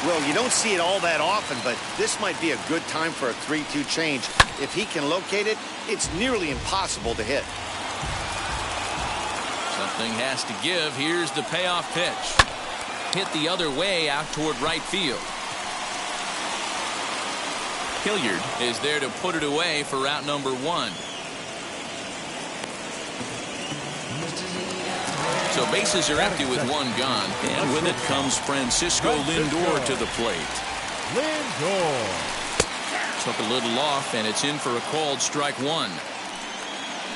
Well, you don't see it all that often, but this might be a good time for a 3-2 change. If he can locate it, it's nearly impossible to hit. Something has to give. Here's the payoff pitch. Hit the other way out toward right field. Hilliard is there to put it away for out number 1. So bases are empty with 1 gone. And with it comes Francisco Lindor to the plate. Lindor took a little off, and it's in for a called strike 1.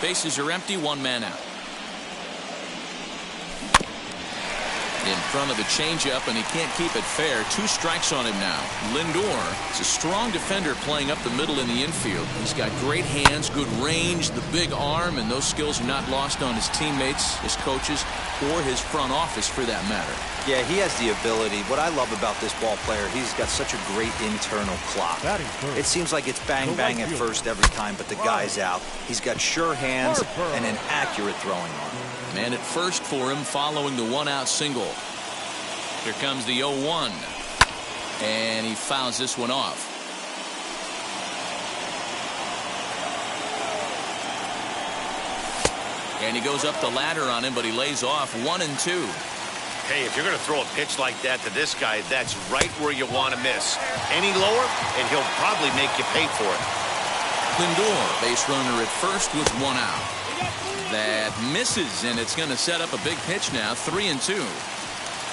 Bases are empty, 1 man out. In front of the changeup, and he can't keep it fair. 2 strikes on him now. Lindor is a strong defender playing up the middle in the infield. He's got great hands, good range, the big arm, and those skills are not lost on his teammates, his coaches, or his front office for that matter. Yeah, he has the ability. What I love about this ball player, he's got such a great internal clock. It seems like it's bang, bang at first every time, but the guy's out. He's got sure hands and an accurate throwing arm. Man at first for him following the 1-out single. Here comes the 0-1. And he fouls this one off. And he goes up the ladder on him, but he lays off 1-2. Hey, if you're going to throw a pitch like that to this guy, that's right where you want to miss. Any lower, and he'll probably make you pay for it. Lindor, base runner at first with 1 out. That misses, and it's going to set up a big pitch now, 3-2.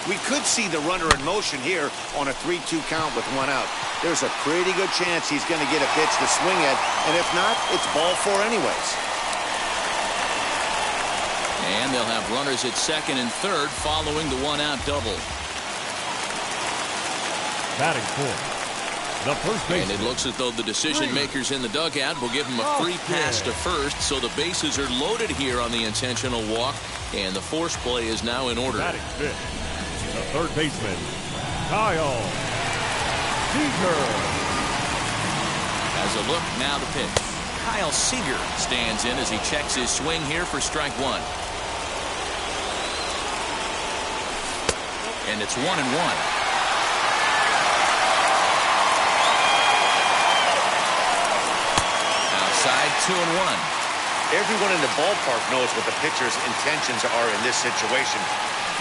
We could see the runner in motion here on a 3-2 count with 1 out. There's a pretty good chance he's going to get a pitch to swing at, and if not, it's ball 4 anyways. And they'll have runners at second and third following the 1-out double. Batting fourth, the first baseman. And it looks as though the decision makers in the dugout will give him a free pass to first, so the bases are loaded here on the intentional walk, and the force play is now in order. Batting fifth, the third baseman, Kyle Seager. As a look, now the pitch. Kyle Seager stands in as he checks his swing here for strike 1. And it's 1-1. Outside, 2-1. Everyone in the ballpark knows what the pitcher's intentions are in this situation.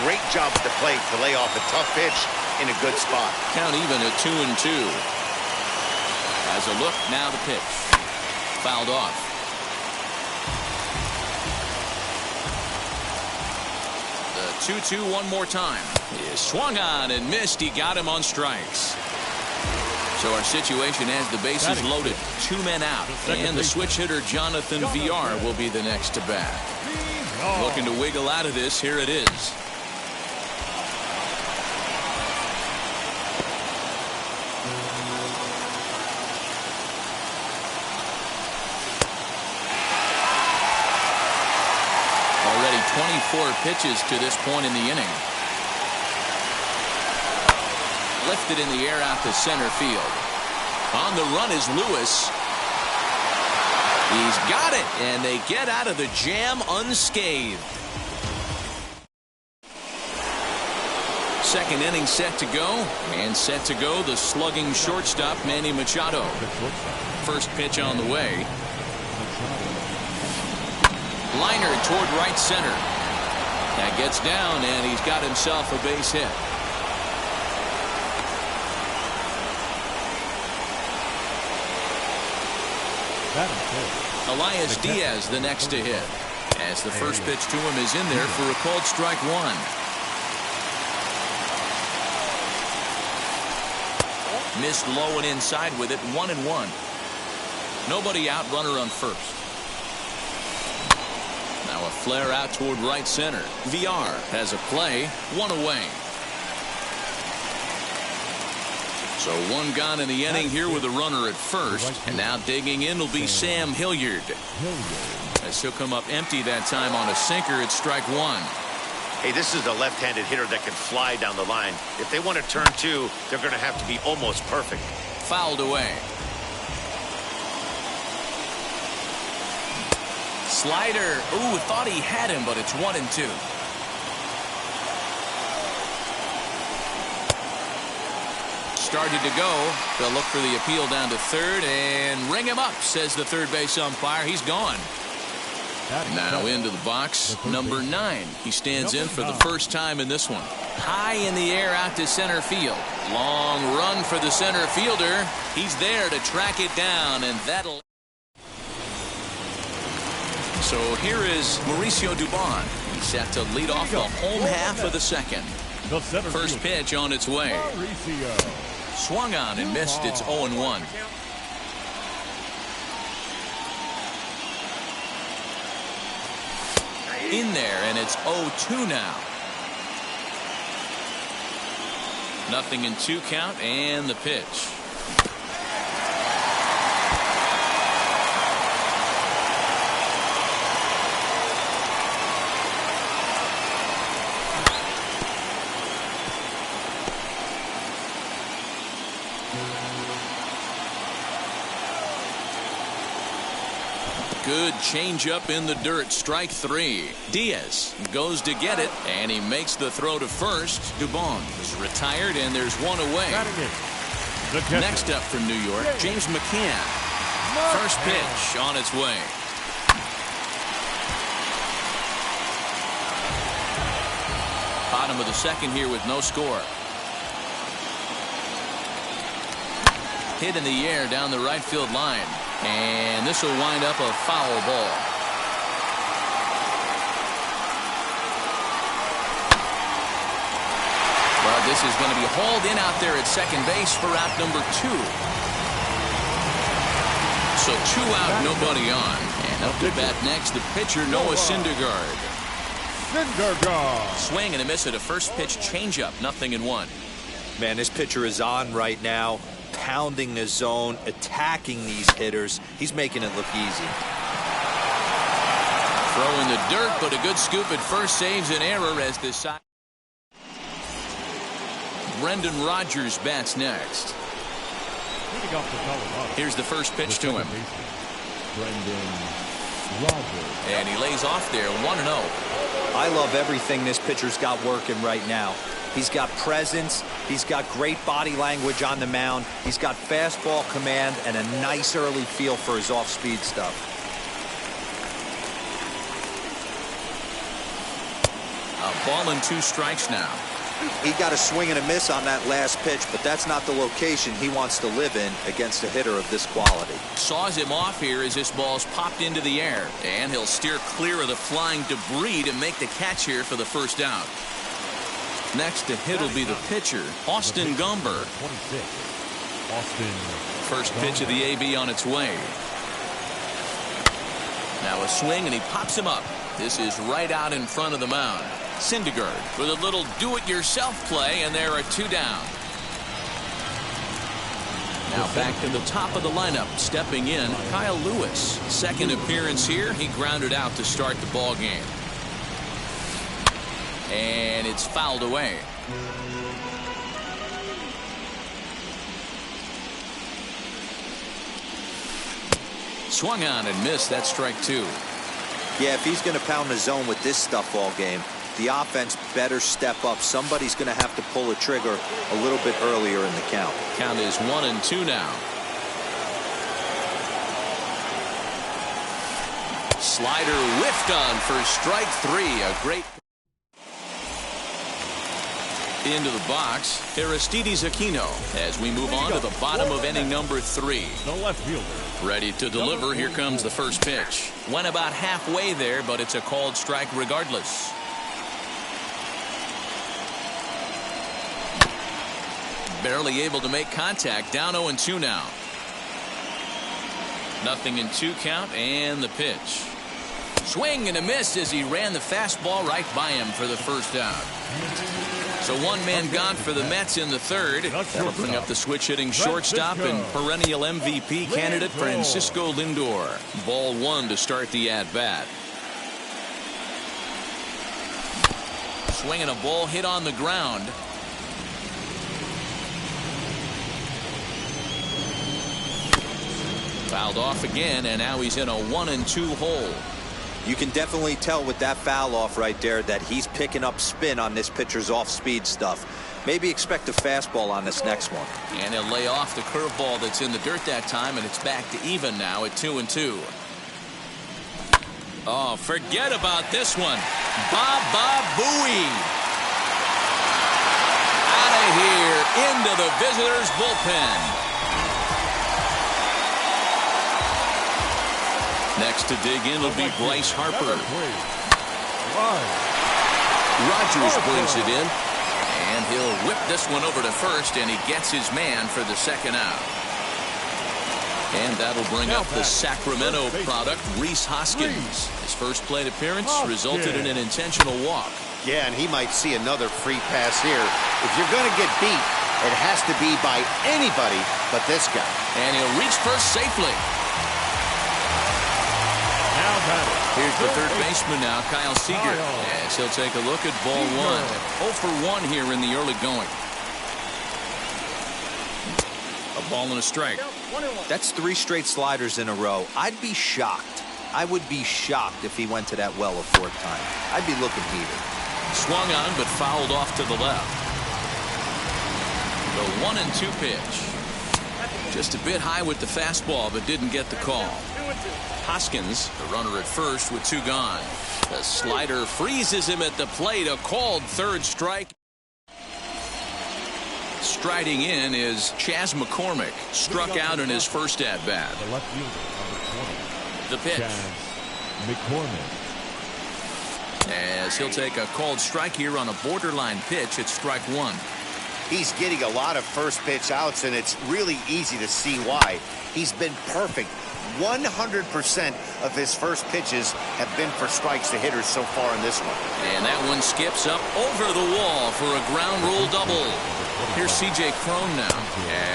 Great job at the plate to lay off a tough pitch in a good spot. Count even at 2-2. As a look, now the pitch. Fouled off. The 2-2 one more time. He swung on and missed. He got him on strikes. So our situation has the bases loaded. 2 men out. And the switch hitter Jonathan VR will be the next to bat. Looking to wiggle out of this. Here it is. Already 24 pitches to this point in the inning. Lifted in the air out to center field. On the run is Lewis. He's got it, and they get out of the jam unscathed. Second inning set to go, and set to go the slugging shortstop Manny Machado. First pitch on the way. Liner toward right center. That gets down, and he's got himself a base hit. Elias Diaz the next to hit, as the first pitch to him is in there for a called strike 1. Missed low and inside with it, 1-1. Nobody out, runner on first. Now a flare out toward right center. VR has a play, 1 away. So 1 gone in the inning here with a runner at first. And now digging in will be Sam Hilliard. As he'll come up empty that time on a sinker at strike 1. Hey, this is a left-handed hitter that can fly down the line. If they want to turn 2, they're going to have to be almost perfect. Fouled away. Slider. Ooh, thought he had him, but it's 1-2. started to go. They'll look for the appeal down to third and ring him up, says the third base umpire. He's gone. Now into the box, number 9. He stands in for the first time in this one. High in the air out to center field. Long run for the center fielder. He's there to track it down, and that'll... So here is Mauricio Dubon. He's set to lead off the home half of the second. First pitch on its way. Swung on and missed. It's 0-1. In there, and it's 0-2 now. 0-2 count, and the pitch. Good changeup in the dirt. Strike 3. Diaz goes to get it, and he makes the throw to first. Dubon is retired, and there's one away. Next up from New York, James McCann. First pitch on its way. Bottom of the second here with no score. Hit in the air down the right field line. And this will wind up a foul ball. But this is going to be hauled in out there at second base for out number 2. So 2 out, nobody on. And up to bat next, the pitcher, Noah Syndergaard. Swing and a miss at a first pitch changeup. 0-1. Man, this pitcher is on right now. Pounding the zone, attacking these hitters. He's making it look easy. Throw in the dirt, but a good scoop at first saves an error as this side. Brendan Rodgers bats next. Here's the first pitch to him. And he lays off there, 1-0. I love everything this pitcher's got working right now. He's got presence. He's got great body language on the mound. He's got fastball command and a nice early feel for his off-speed stuff. A ball and 2 strikes now. He got a swing and a miss on that last pitch, but that's not the location he wants to live in against a hitter of this quality. Saws him off here as this ball's popped into the air. And he'll steer clear of the flying debris to make the catch here for the first out. Next to hit will be the pitcher, Austin Gomber. First pitch of the AB on its way. Now a swing, and he pops him up. This is right out in front of the mound. Syndergaard with a little do-it-yourself play, and there are 2 down. Now back to the top of the lineup, stepping in, Kyle Lewis. Second appearance here. He grounded out to start the ball game. And it's fouled away. Swung on and missed. That's strike 2. Yeah, if he's going to pound the zone with this stuff all game, the offense better step up. Somebody's going to have to pull a trigger a little bit earlier in the count. Count is 1-2 now. Slider whiffed on for strike 3. A great into the box, Aristides Aquino, as we move on to the bottom of inning number 3. The left fielder. Ready to deliver. Here comes the first pitch. Went about halfway there, but it's a called strike regardless. Barely able to make contact. Down 0-2 now. 0-2 count, and the pitch. Swing and a miss as he ran the fastball right by him for the first out. So 1 man gone for the Mets in the third. That'll bring up the switch-hitting shortstop and perennial MVP candidate Francisco Lindor. Ball 1 to start the at-bat. Swinging a ball hit on the ground. Fouled off again, and now he's in a 1-2 hole. You can definitely tell with that foul off right there that he's picking up spin on this pitcher's off-speed stuff. Maybe expect a fastball on this next one. And he'll lay off the curveball that's in the dirt that time, and it's back to even now at 2-2. Oh, forget about this one. Baba Booey. Out of here into the visitors' bullpen. Next to dig in will be Bryce Harper. Rogers brings it in, and he'll whip this one over to first, and he gets his man for the second out. And that'll bring up the Sacramento product, Rhys Hoskins. His first plate appearance resulted in an intentional walk. Yeah, and he might see another free pass here. If you're going to get beat, it has to be by anybody but this guy. And he'll reach first safely. Here's the third baseman now, Kyle Seager, as he'll take a look at ball one. 0 for 1 here in the early going. A ball and a strike. That's 3 straight sliders in a row. I'd be shocked. I would be shocked if he went to that well a 4th time. I'd be looking heated. Swung on, but fouled off to the left. The 1-2 pitch. Just a bit high with the fastball, but didn't get the call. Hoskins, the runner at first with 2 gone. The slider freezes him at the plate. A called third strike. Striding in is Chas McCormick. Struck out in his first at-bat. The left fielder, number 20. The pitch. Chas McCormick. As he'll take a called strike here on a borderline pitch at strike 1. He's getting a lot of first pitch outs, and it's really easy to see why. He's been perfect. 100% of his first pitches have been for strikes to hitters so far in this one. And that one skips up over the wall for a ground rule double. Here's C.J. Cron now.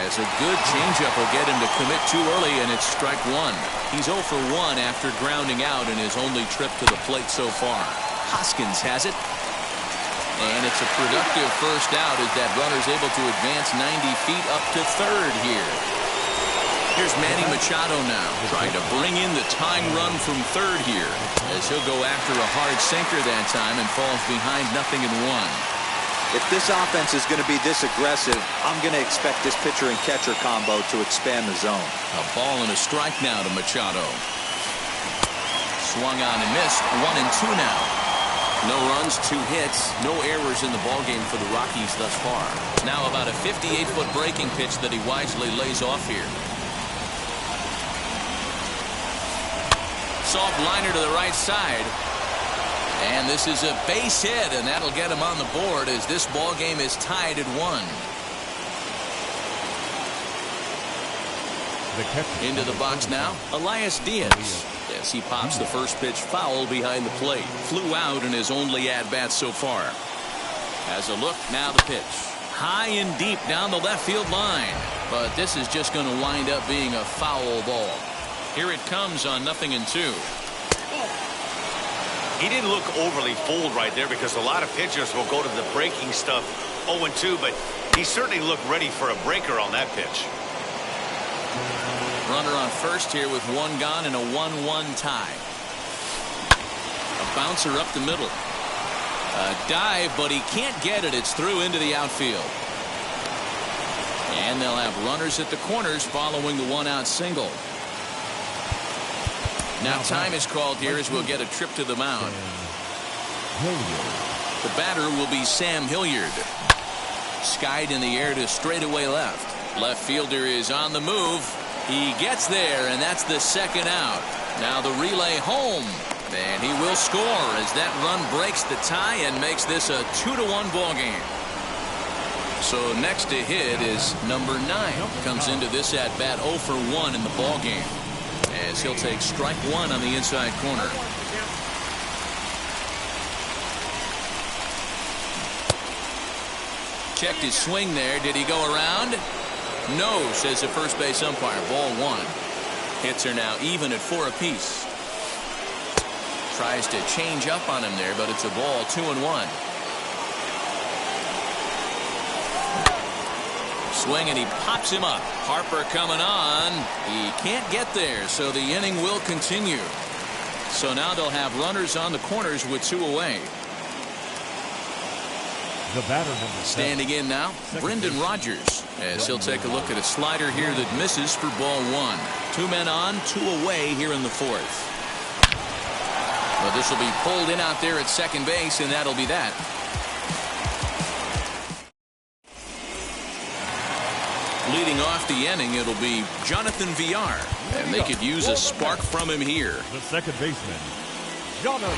As a good changeup will get him to commit too early, and it's strike 1. He's 0 for 1 after grounding out in his only trip to the plate so far. Hoskins has it. And it's a productive first out as that runner's able to advance 90 feet up to third here. Here's Manny Machado now, trying to bring in the tying run from third here, as he'll go after a hard sinker that time and falls behind 0-1. If this offense is going to be this aggressive, I'm going to expect this pitcher and catcher combo to expand the zone. A ball and a strike now to Machado. Swung on and missed. 1-2 now. No runs, 2 hits, no errors in the ballgame for the Rockies thus far. Now about a 58-foot breaking pitch that he wisely lays off here. Soft liner to the right side. And this is a base hit, and that'll get him on the board as this ball game is tied at 1. Into the box now, Elias Diaz. As he pops the first pitch foul behind the plate. Flew out in his only at-bat so far. As a look, now the pitch. High and deep down the left field line. But this is just going to wind up being a foul ball. Here it comes on 0-2. He didn't look overly fooled right there because a lot of pitchers will go to the breaking stuff 0-2, but he certainly looked ready for a breaker on that pitch. Runner on first here with 1 gone and a 1-1 tie. A bouncer up the middle. A dive, but he can't get it. It's through into the outfield. And they'll have runners at the corners following the 1-out single. Now time is called here as we'll get a trip to the mound. The batter will be Sam Hilliard. Skied in the air to straightaway left. Left fielder is on the move. He gets there, and that's the second out. Now the relay home. And he will score as that run breaks the tie and makes this a 2-1 ball game. So next to hit is number 9. Comes into this at-bat 0 for 1 in the ball game. As he'll take strike 1 on the inside corner. Checked his swing there. Did he go around? No, says the first base umpire. Ball 1. Hits are now even at 4 apiece. Tries to change up on him there, but it's a ball. 2-1. Swing, and he pops him up. Harper coming on. He can't get there, so the inning will continue. So now they'll have runners on the corners with 2 away. The batter number 7. Standing in now, Brendan Rodgers, as he'll take a look at a slider here that misses for ball 1. 2 men on, 2 away here in the 4th. But this will be pulled in out there at second base, and that'll be that. Leading off the inning, it'll be Jonathan Villar, and they could use a spark from him here. The second baseman, Jonathan.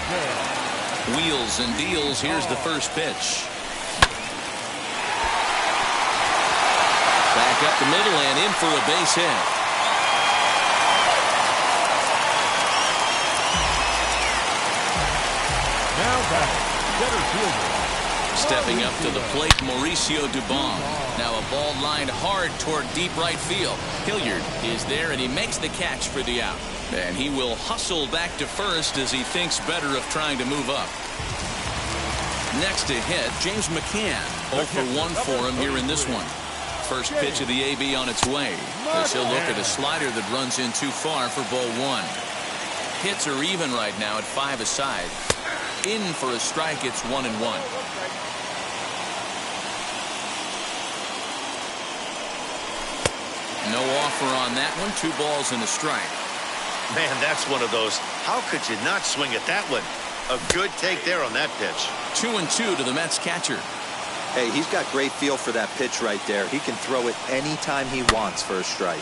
Wheels and deals. Here's the first pitch. Back up the middle and in for a base hit. Now back, center fielder. Stepping up to the plate, Mauricio Dubon. Now a ball lined hard toward deep right field. Hilliard is there, and he makes the catch for the out. And he will hustle back to first as he thinks better of trying to move up. Next to hit, James McCann. 0 for 1 for him here in this one. First pitch of the AB on its way, as he'll look at a slider that runs in too far for ball 1. Hits are even right now at 5 aside. In for a strike, it's 1-1. No offer on that one. 2 balls and a strike. Man, that's one of those. How could you not swing at that one? A good take there on that pitch. 2-2 to the Mets catcher. Hey, he's got great feel for that pitch right there. He can throw it anytime he wants for a strike.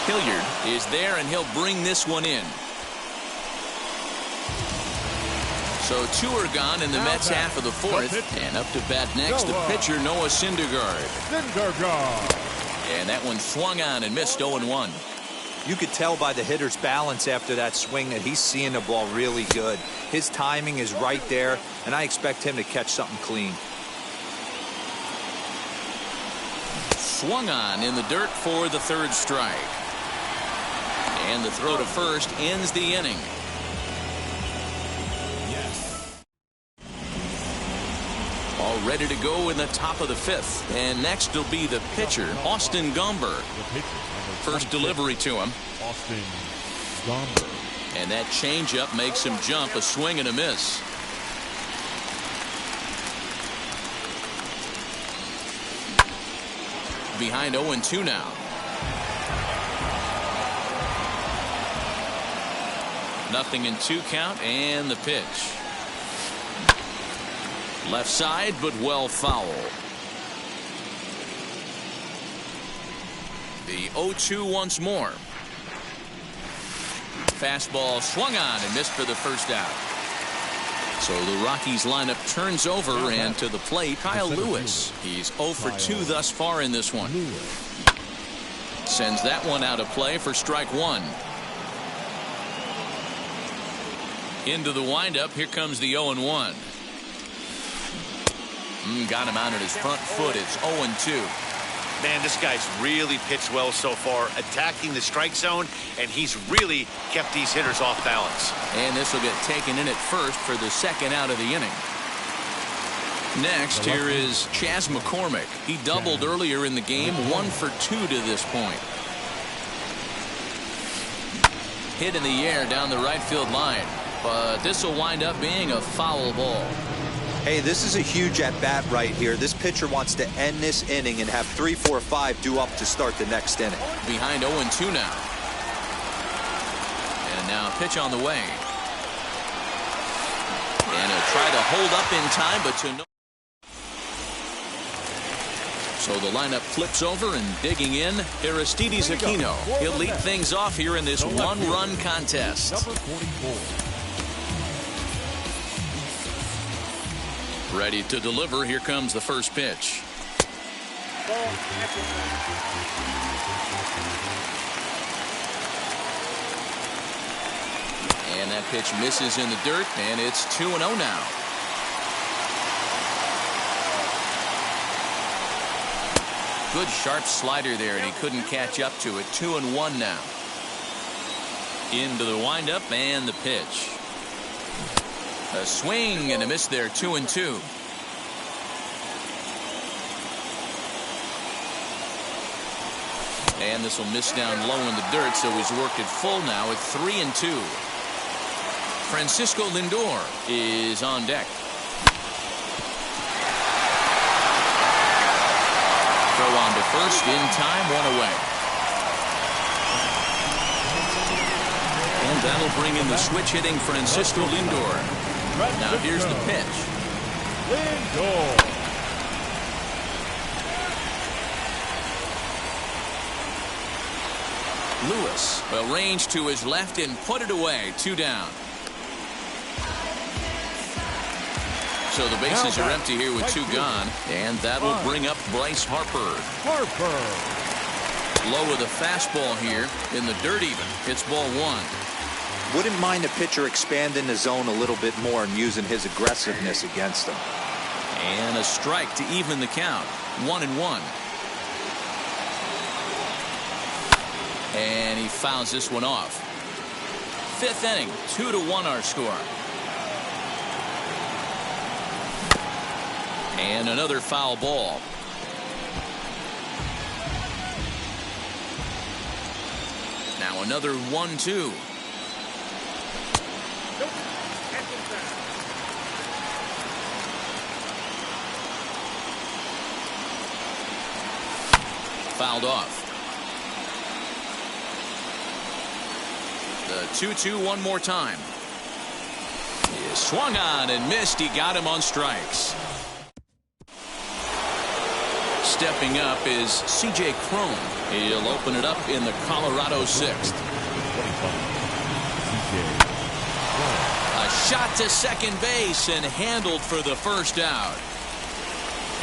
Hilliard is there, and he'll bring this one in. So 2 are gone in the Mets half of the 4th. And up to bat next, the pitcher, Noah Syndergaard. And that one swung on and missed. 0-1. You could tell by the hitter's balance after that swing that he's seeing the ball really good. His timing is right there, and I expect him to catch something clean. Swung on in the dirt for the 3rd strike. And the throw to first ends the inning. All ready to go in the top of the 5th. And next will be the pitcher, Austin Gomber. First delivery to him. Austin Gomber. And that changeup makes him jump. A swing and a miss. Behind 0-2 now. Nothing in 2 count, and the pitch. Left side, but well foul. The 0-2 once more. Fastball swung on and missed for the first out. So the Rockies lineup turns over, and to the plate, Kyle Lewis. He's 0 for 2 thus far in this one. Sends that one out of play for strike 1. Into the windup. Here comes the 0-1. Got him out at his front foot. It's 0-2. Man, this guy's really pitched well so far, attacking the strike zone, and he's really kept these hitters off balance. And this will get taken in at first for the 2nd out of the inning. Next, here is Chas McCormick. He doubled earlier in the game, 1 for 2 to this point. Hit in the air down the right field line, but this will wind up being a foul ball. Hey, this is a huge at-bat right here. This pitcher wants to end this inning and have 3, 4, 5 due up to start the next inning. Behind 0-2 now. And now a pitch on the way. And he'll try to hold up in time, but to no. So the lineup flips over, and digging in, Aristides Aquino. He'll lead things off here in this 1-run contest. Number 44. Ready to deliver. Here comes the first pitch. And that pitch misses in the dirt, and it's 2-0 now. Good sharp slider there, and he couldn't catch up to it. 2-1 now. Into the windup and the pitch. A swing and a miss there. 2-2. And this will miss down low in the dirt, so he's worked it full now at 3-2. Francisco Lindor is on deck. Throw on to first in time, 1 away. And that'll bring in the switch-hitting Francisco Lindor. Now here's the pitch. Lindor. Lewis will range to his left and put it away. 2 down. So the bases are empty here with 2 gone. And that will bring up Bryce Harper. Low with a fastball here in the dirt even. It's ball 1. Wouldn't mind a pitcher expanding the zone a little bit more and using his aggressiveness against them. And a strike to even the count. 1-1. And he fouls this one off. 5th inning, 2-1 our score. And another foul ball. Now another 1-2. Fouled off. The 2-2 one more time. He swung on and missed. He got him on strikes. Stepping up is C.J. Cron. He'll open it up in the Colorado 6th. A shot to second base and handled for the first out.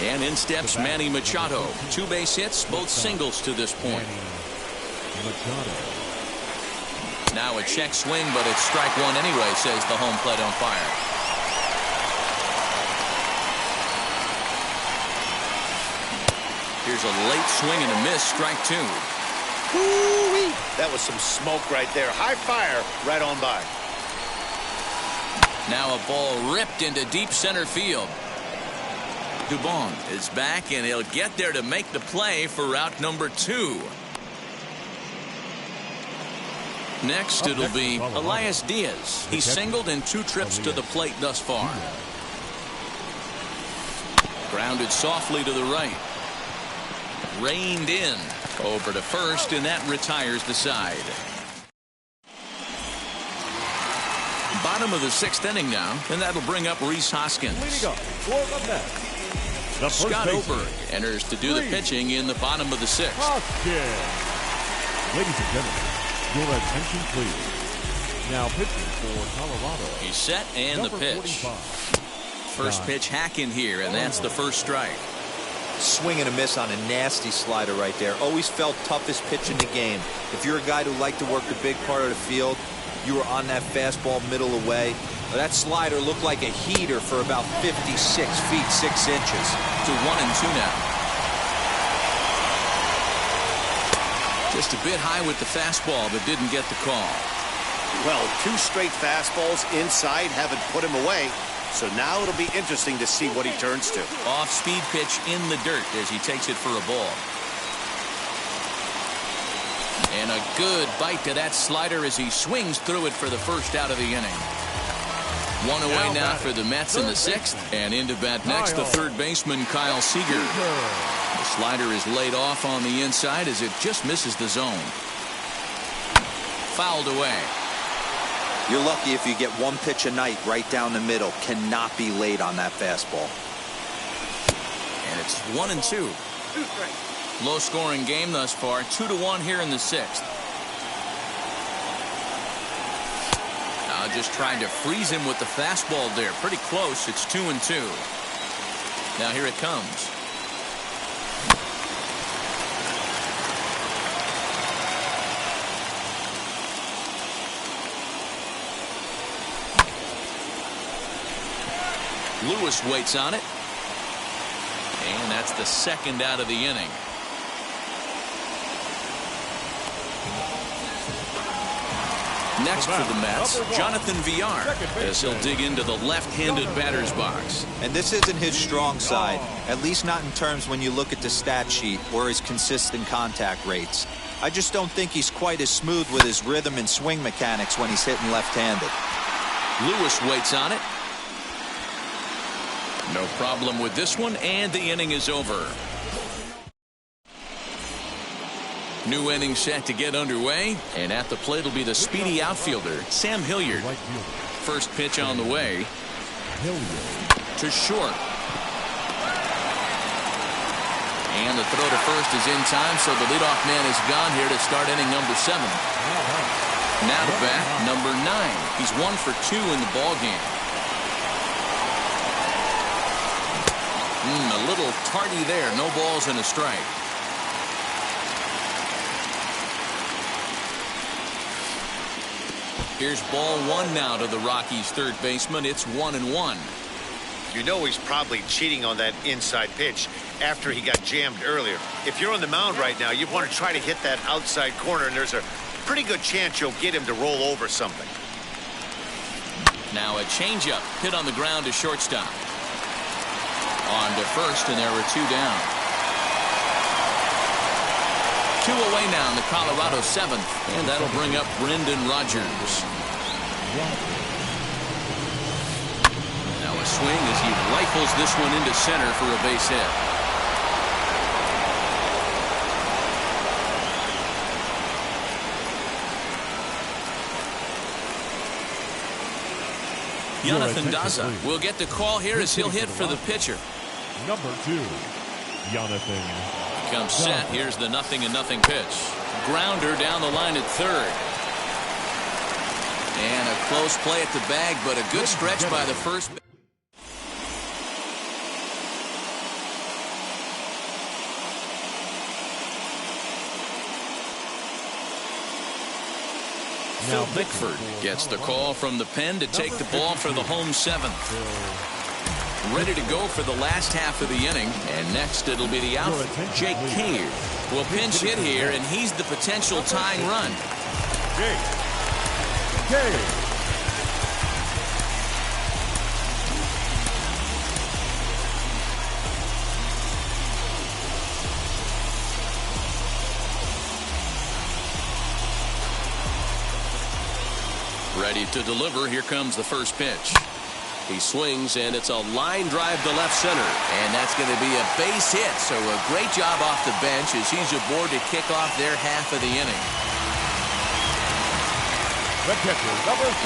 And in steps Manny Machado. 2 base hits, both singles to this point. Now a check swing, but it's strike 1 anyway, says the home plate umpire. Here's a late swing and a miss, strike 2. Woo-wee. That was some smoke right there. High fire right on by. Now a ball ripped into deep center field. Dubon is back, and he'll get there to make the play for route number 2. Next, it'll be Elias Diaz. He's singled in 2 trips to the plate thus far. Grounded softly to the right. Reined in over to first, and that retires the side. Bottom of the 6th inning now, and that'll bring up Rhys Hoskins. Scott Oberg enters to do the pitching in the bottom of the 6th. Ladies and gentlemen, your attention please. Now pitching for Colorado. He's set, and the pitch. First pitch hack in here, and that's the first strike. Swing and a miss on a nasty slider right there. Always felt toughest pitch in the game. If you're a guy who liked to work the big part of the field, you were on that fastball middle away. That slider looked like a heater for about 56 feet 6 inches. To 1-2 now. Just a bit high with the fastball, but didn't get the call. Well, 2 straight fastballs inside haven't put him away. So now it'll be interesting to see what he turns to. Off-speed pitch in the dirt as he takes it for a ball. And a good bite to that slider as he swings through it for the first out of the inning. 1 away now for the Mets in the 6th. And into bat next, the third baseman, Kyle Seager. The slider is laid off on the inside as it just misses the zone. Fouled away. You're lucky if you get 1 pitch a night right down the middle. Cannot be late on that fastball. And it's 1-2. Low scoring game thus far. 2-1 here in the 6th. Now just trying to freeze him with the fastball there. Pretty close. It's 2-2. Now here it comes. Lewis waits on it. And that's the 2nd out of the inning. Next for the Mets, Jonathan Villar, as he'll dig into the left-handed batter's box. And this isn't his strong side, at least not in terms when you look at the stat sheet or his consistent contact rates. I just don't think he's quite as smooth with his rhythm and swing mechanics when he's hitting left-handed. Lewis waits on it. No problem with this one, and the inning is over. New inning set to get underway, and at the plate will be the speedy outfielder, Sam Hilliard. First pitch on the way. To short. And the throw to first is in time, so the leadoff man is gone here to start inning number 7. Now to bat, number 9. He's 1 for 2 in the ball game. A little tardy there. No balls and a strike. Here's ball 1 now to the Rockies' third baseman. It's 1-1. You know he's probably cheating on that inside pitch after he got jammed earlier. If you're on the mound right now, you want to try to hit that outside corner, and there's a pretty good chance you'll get him to roll over something. Now a changeup hit on the ground to shortstop. On to first, and there were 2 down. 2 away now in the Colorado 7th, and that'll bring up Brendan Rodgers. Now a swing as he rifles this one into center for a base hit. Jonathan Daza will get the call here as he'll hit for the pitcher. Number 2, Jonathan. Comes set. Here's the 0-0 pitch. Grounder down the line at third. And a close play at the bag, but a good stretch by the first. Phil Bickford gets the call from the pen to take the ball for the home 7th. Ready to go for the last half of the inning. And next it'll be the outfielder, Jake Cave. Will pinch hit here, and he's the potential tying run. Jake Cave. Ready to deliver. Here comes the first pitch. He swings, and it's a line drive to left center. And that's going to be a base hit. So a great job off the bench as he's aboard to kick off their half of the inning.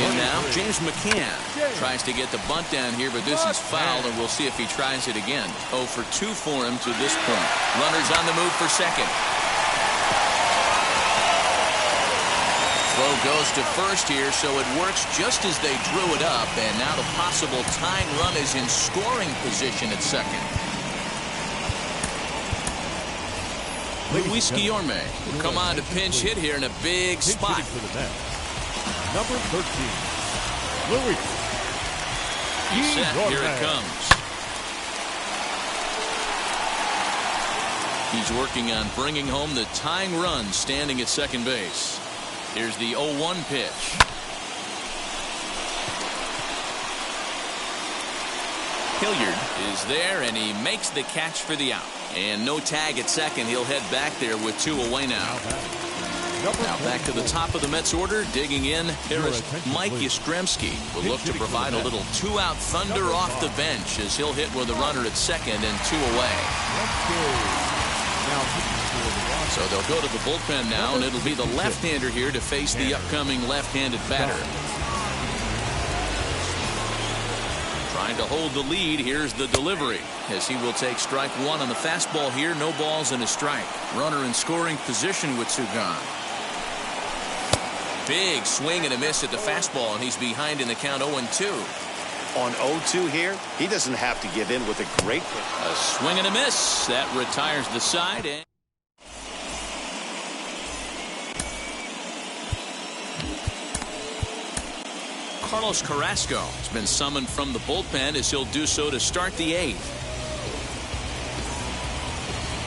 In now, James McCann tries to get the bunt down here, but this is foul, and we'll see if he tries it again. 0 for 2 for him to this point. Runners on the move for second. Throw goes to first here, so it works just as they drew it up, and now the possible tying run is in scoring position at second. Luis Guillorme will come on to pinch hit here in a big spot. Number 13, Luis. He's set. Here it comes. He's working on bringing home the tying run standing at second base. Here's the 0-1 pitch. Hilliard is there, and he makes the catch for the out. And no tag at second. He'll head back there with 2 away now. Now back to the top of the Mets order. Digging in, here is Mike Yastrzemski. Will look to provide a little 2-out thunder off the bench as he'll hit with a runner at second and 2 away. So they'll go to the bullpen now, and it'll be the left-hander here to face the upcoming left-handed batter. Trying to hold the lead. Here's the delivery as he will take strike 1 on the fastball here. No balls and a strike. Runner in scoring position with 2 gone. Big swing and a miss at the fastball, and he's behind in the count 0-2. On 0-2 here, he doesn't have to give in with a great pitch. A swing and a miss. That retires the side. And Carlos Carrasco has been summoned from the bullpen as he'll do so to start the 8th.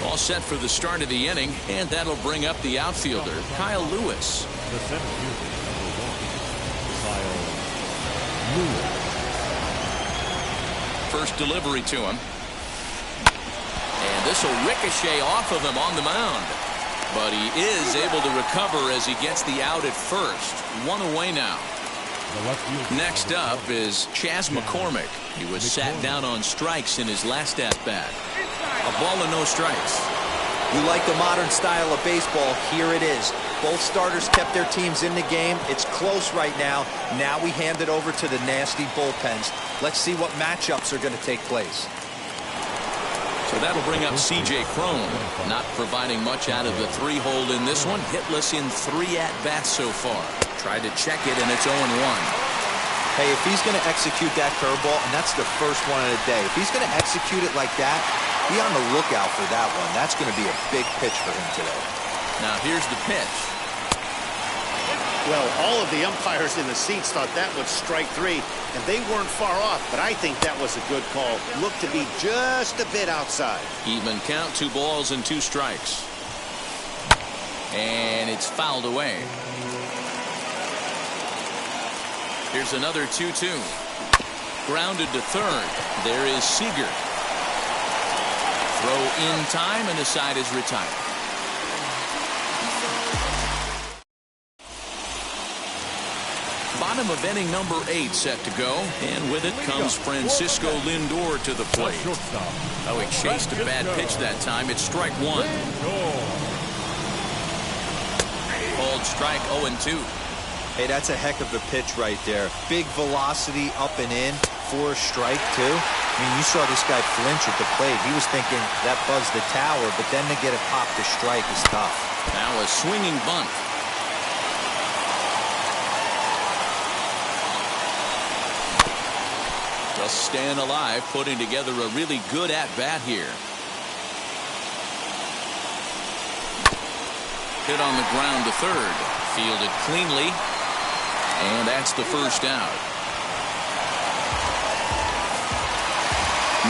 All set for the start of the inning, and that'll bring up the outfielder, Kyle Lewis. The center fielder, number 1, Kyle Lewis. First delivery to him. And this will ricochet off of him on the mound. But he is able to recover as he gets the out at first. One away now. Next up is Chas McCormick. He was sat down on strikes in his last at-bat. A ball and no strikes. You like the modern style of baseball, here it is. Both starters kept their teams in the game. It's close right now. Now we hand it over to the nasty bullpens. Let's see what matchups are going to take place. So that'll bring up C.J. Cron. Not providing much out of the 3-hole in this one. Hitless in 3 at-bats so far. Tried to check it, and it's 0-1. Hey, if he's going to execute that curveball, and that's the first one of the day, if he's going to execute it like that, be on the lookout for that one. That's going to be a big pitch for him today. Now here's the pitch. Well, all of the umpires in the seats thought that was strike 3, and they weren't far off, but I think that was a good call. Looked to be just a bit outside. Even count, 2 balls and 2 strikes. And it's fouled away. Here's another 2-2. Grounded to third. There is Seager. Throw in time, and the side is retired. Bottom of inning number 8 set to go, and with it comes Francisco Lindor to the plate. Oh, he chased a bad pitch that time. It's strike 1. Called strike 0-2. Hey, that's a heck of a pitch right there. Big velocity up and in for a strike, too. I mean, you saw this guy flinch at the plate. He was thinking that buzzed the tower, but then to get it popped to strike is tough. Now a swinging bunt. Just staying alive, putting together a really good at-bat here. Hit on the ground to third. Fielded cleanly. And that's the first out.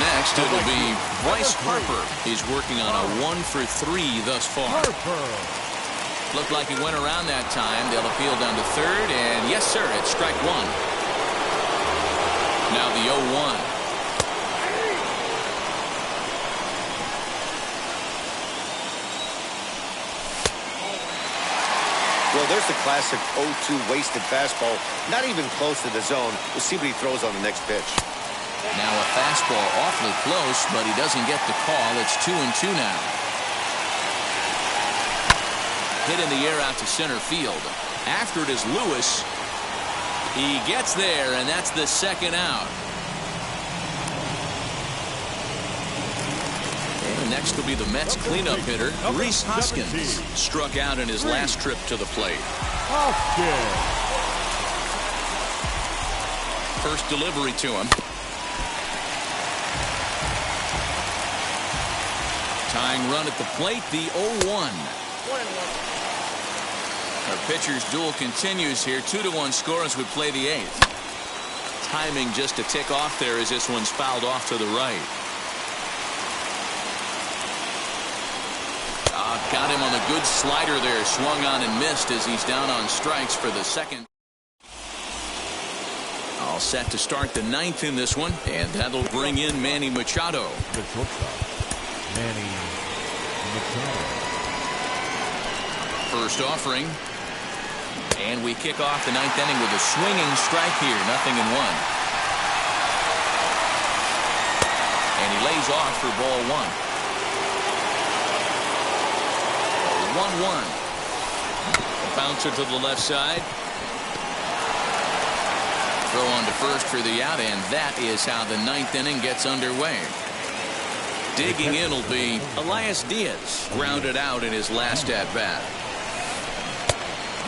Next, it'll be Bryce Harper. He's working on a 1-for-3 thus far. Looked like he went around that time. They'll appeal down to third. And yes, sir, it's strike 1. Now the 0-1. Well, there's the classic 0-2 wasted fastball. Not even close to the zone. We'll see what he throws on the next pitch. Now a fastball awfully close, but he doesn't get the call. It's 2-2 now. Hit in the air out to center field. After it is Lewis. He gets there, and that's the second out. And next will be the Mets cleanup hitter, Rhys Hoskins. Struck out in his last trip to the plate. First delivery to him. Tying run at the plate, the 0-1. Our pitcher's duel continues here. 2-1 score as we play the 8th. Timing just a tick off there as this one's fouled off to the right. Got him on a good slider there. Swung on and missed as he's down on strikes for the second. All set to start the 9th in this one, and that'll bring in Manny Machado. The shortstop, Manny Machado. First offering. And we kick off the 9th inning with a swinging strike here. 0-1. And he lays off for ball 1. 1-1. Bouncer to the left side. Throw on to first for the out, and that is how the 9th inning gets underway. Digging in will be Elias Diaz, grounded out in his last at-bat.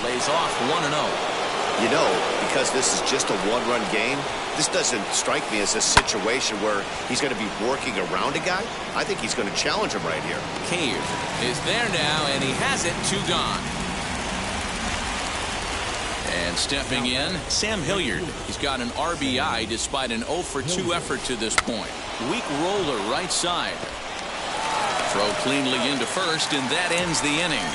Lays off 1-0. You know, because this is just a one-run game, this doesn't strike me as a situation where he's going to be working around a guy. I think he's going to challenge him right here. Cave is there now, and he has it. 2 gone. And stepping in, Sam Hilliard. He's got an RBI despite an 0-for-2 effort to this point. Weak roller right side. Throw cleanly into first, and that ends the inning.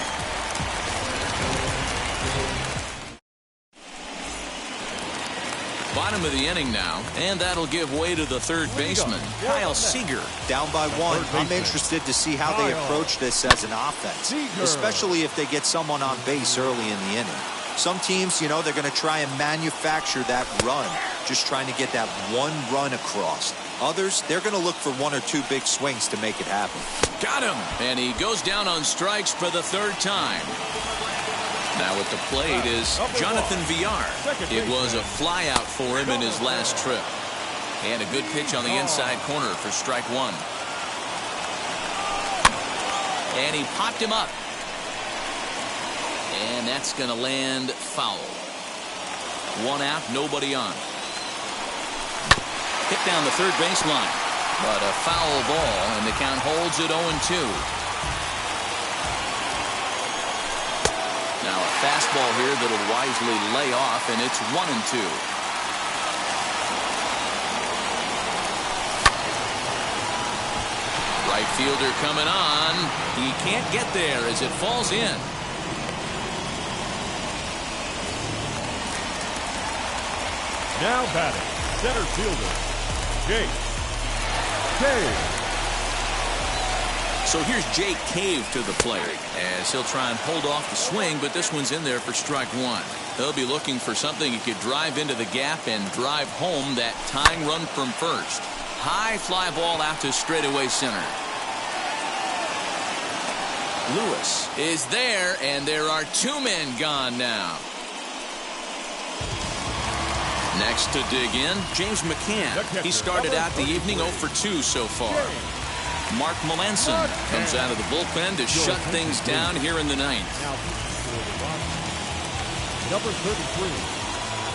Bottom of the inning now, and that'll give way to the third baseman, Kyle Seager. Down by one. I'm interested to see how they approach this as an offense, especially if they get someone on base early in the inning. Some teams, they're going to try and manufacture that run, just trying to get that one run across. Others, they're going to look for one or two big swings to make it happen. Got him! And he goes down on strikes for the third time. Now at the plate is Jonathan Villar. It was a flyout for him in his last trip. And a good pitch on the inside corner for strike one. And he popped him up. And that's going to land foul. One out, nobody on. Hit down the third baseline. But a foul ball, and the count holds at 0-2. Now a fastball here that'll wisely lay off, and it's 1-2. Right fielder coming on. He can't get there as it falls in. Now batting, center fielder, Jake Cave. So here's Jake Cave to the plate as he'll try and hold off the swing, but this one's in there for strike one. He'll be looking for something he could drive into the gap and drive home that tying run from first. High fly ball out to straightaway center. Lewis is there, and there are two men gone now. Next to dig in, James McCann. He started out the evening 0 for 2 so far. Mark Melanson comes out of the bullpen to shut things down here in the ninth. Number 33,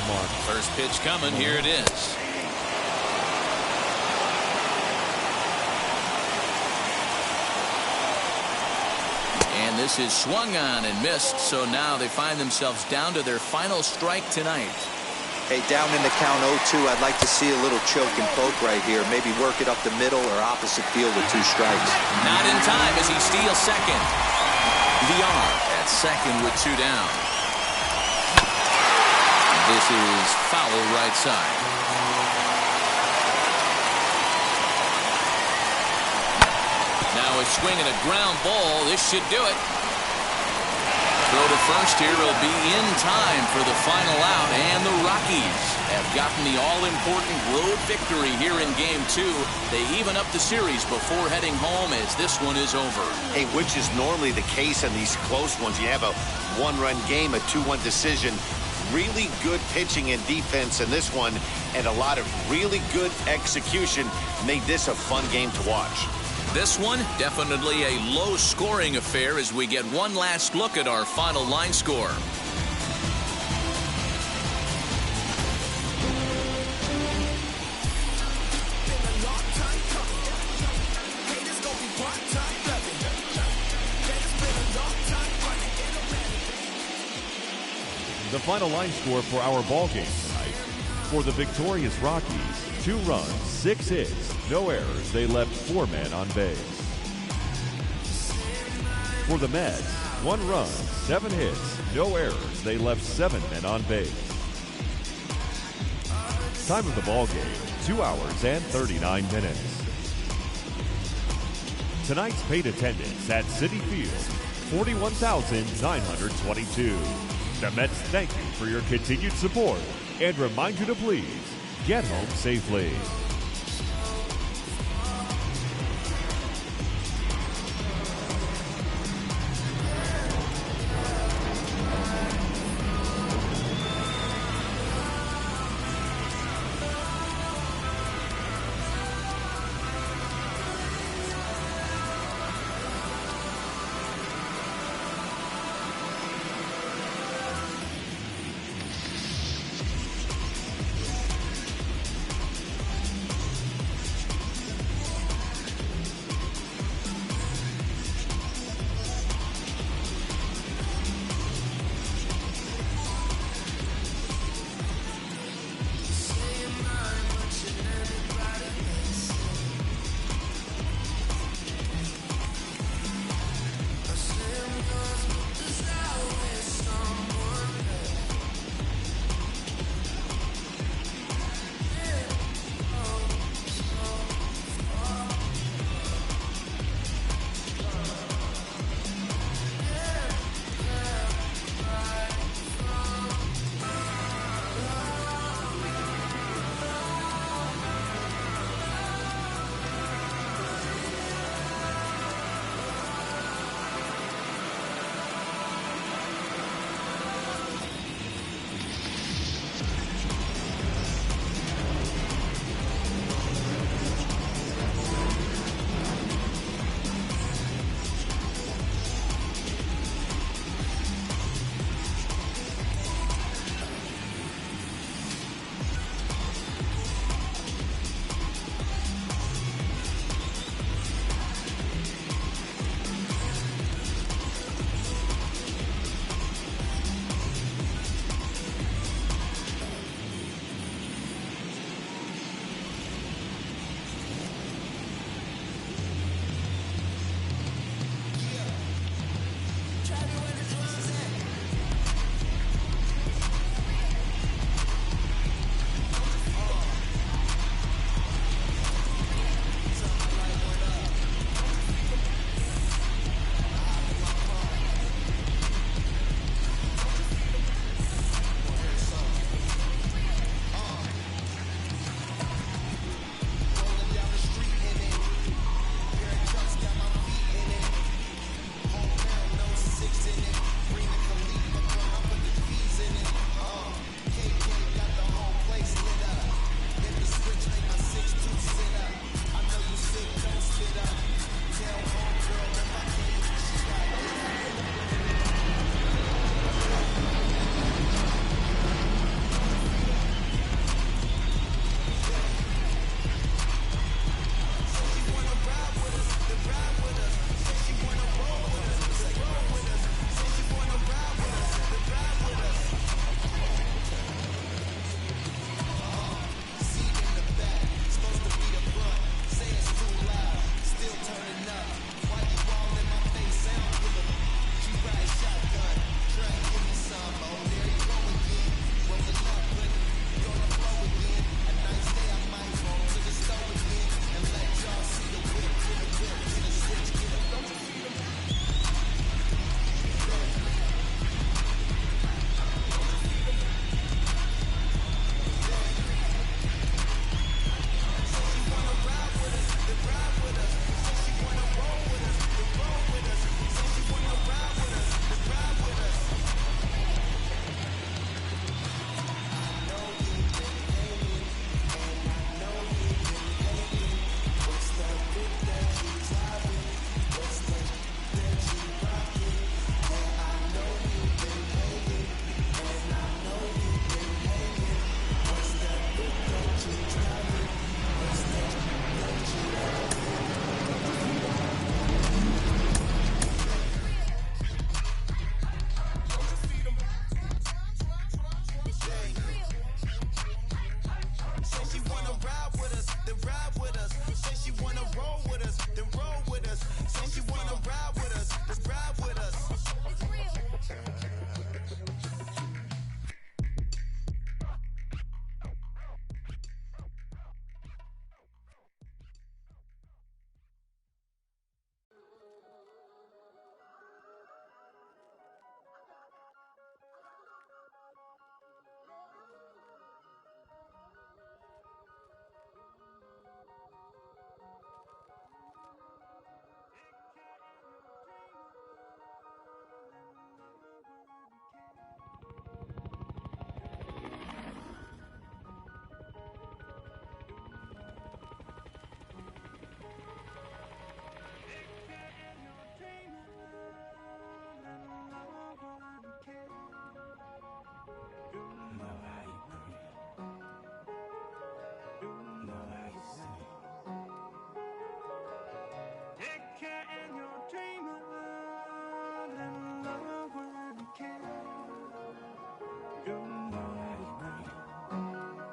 Mark. First pitch coming. Here it is. And this is swung on and missed, so now they find themselves down to their final strike tonight. Hey, down in the count 0-2, I'd like to see a little choke and poke right here. Maybe work it up the middle or opposite field with 2 strikes. Not in time as he steals second. Villar at second with 2 down. This is foul right side. Now a swing and a ground ball. This should do it. Throw to first here will be in time for the final out, and the Rockies have gotten the all-important road victory here in Game 2. They even up the series before heading home as this one is over. Hey, which is normally the case in these close ones. You have a one-run game, a 2-1 decision. Really good pitching and defense in this one, and a lot of really good execution made this a fun game to watch. This one, definitely a low-scoring affair as we get one last look at our final line score. The final line score for our ball game tonight. For the victorious Rockies, 2 runs, 6 hits, no errors. They left 4 men on base. For the Mets, 1 run, 7 hits, no errors. They left 7 men on base. Time of the ball game, 2 hours and 39 minutes. Tonight's paid attendance at Citi Field, 41,922. The Mets thank you for your continued support and remind you to please get home safely.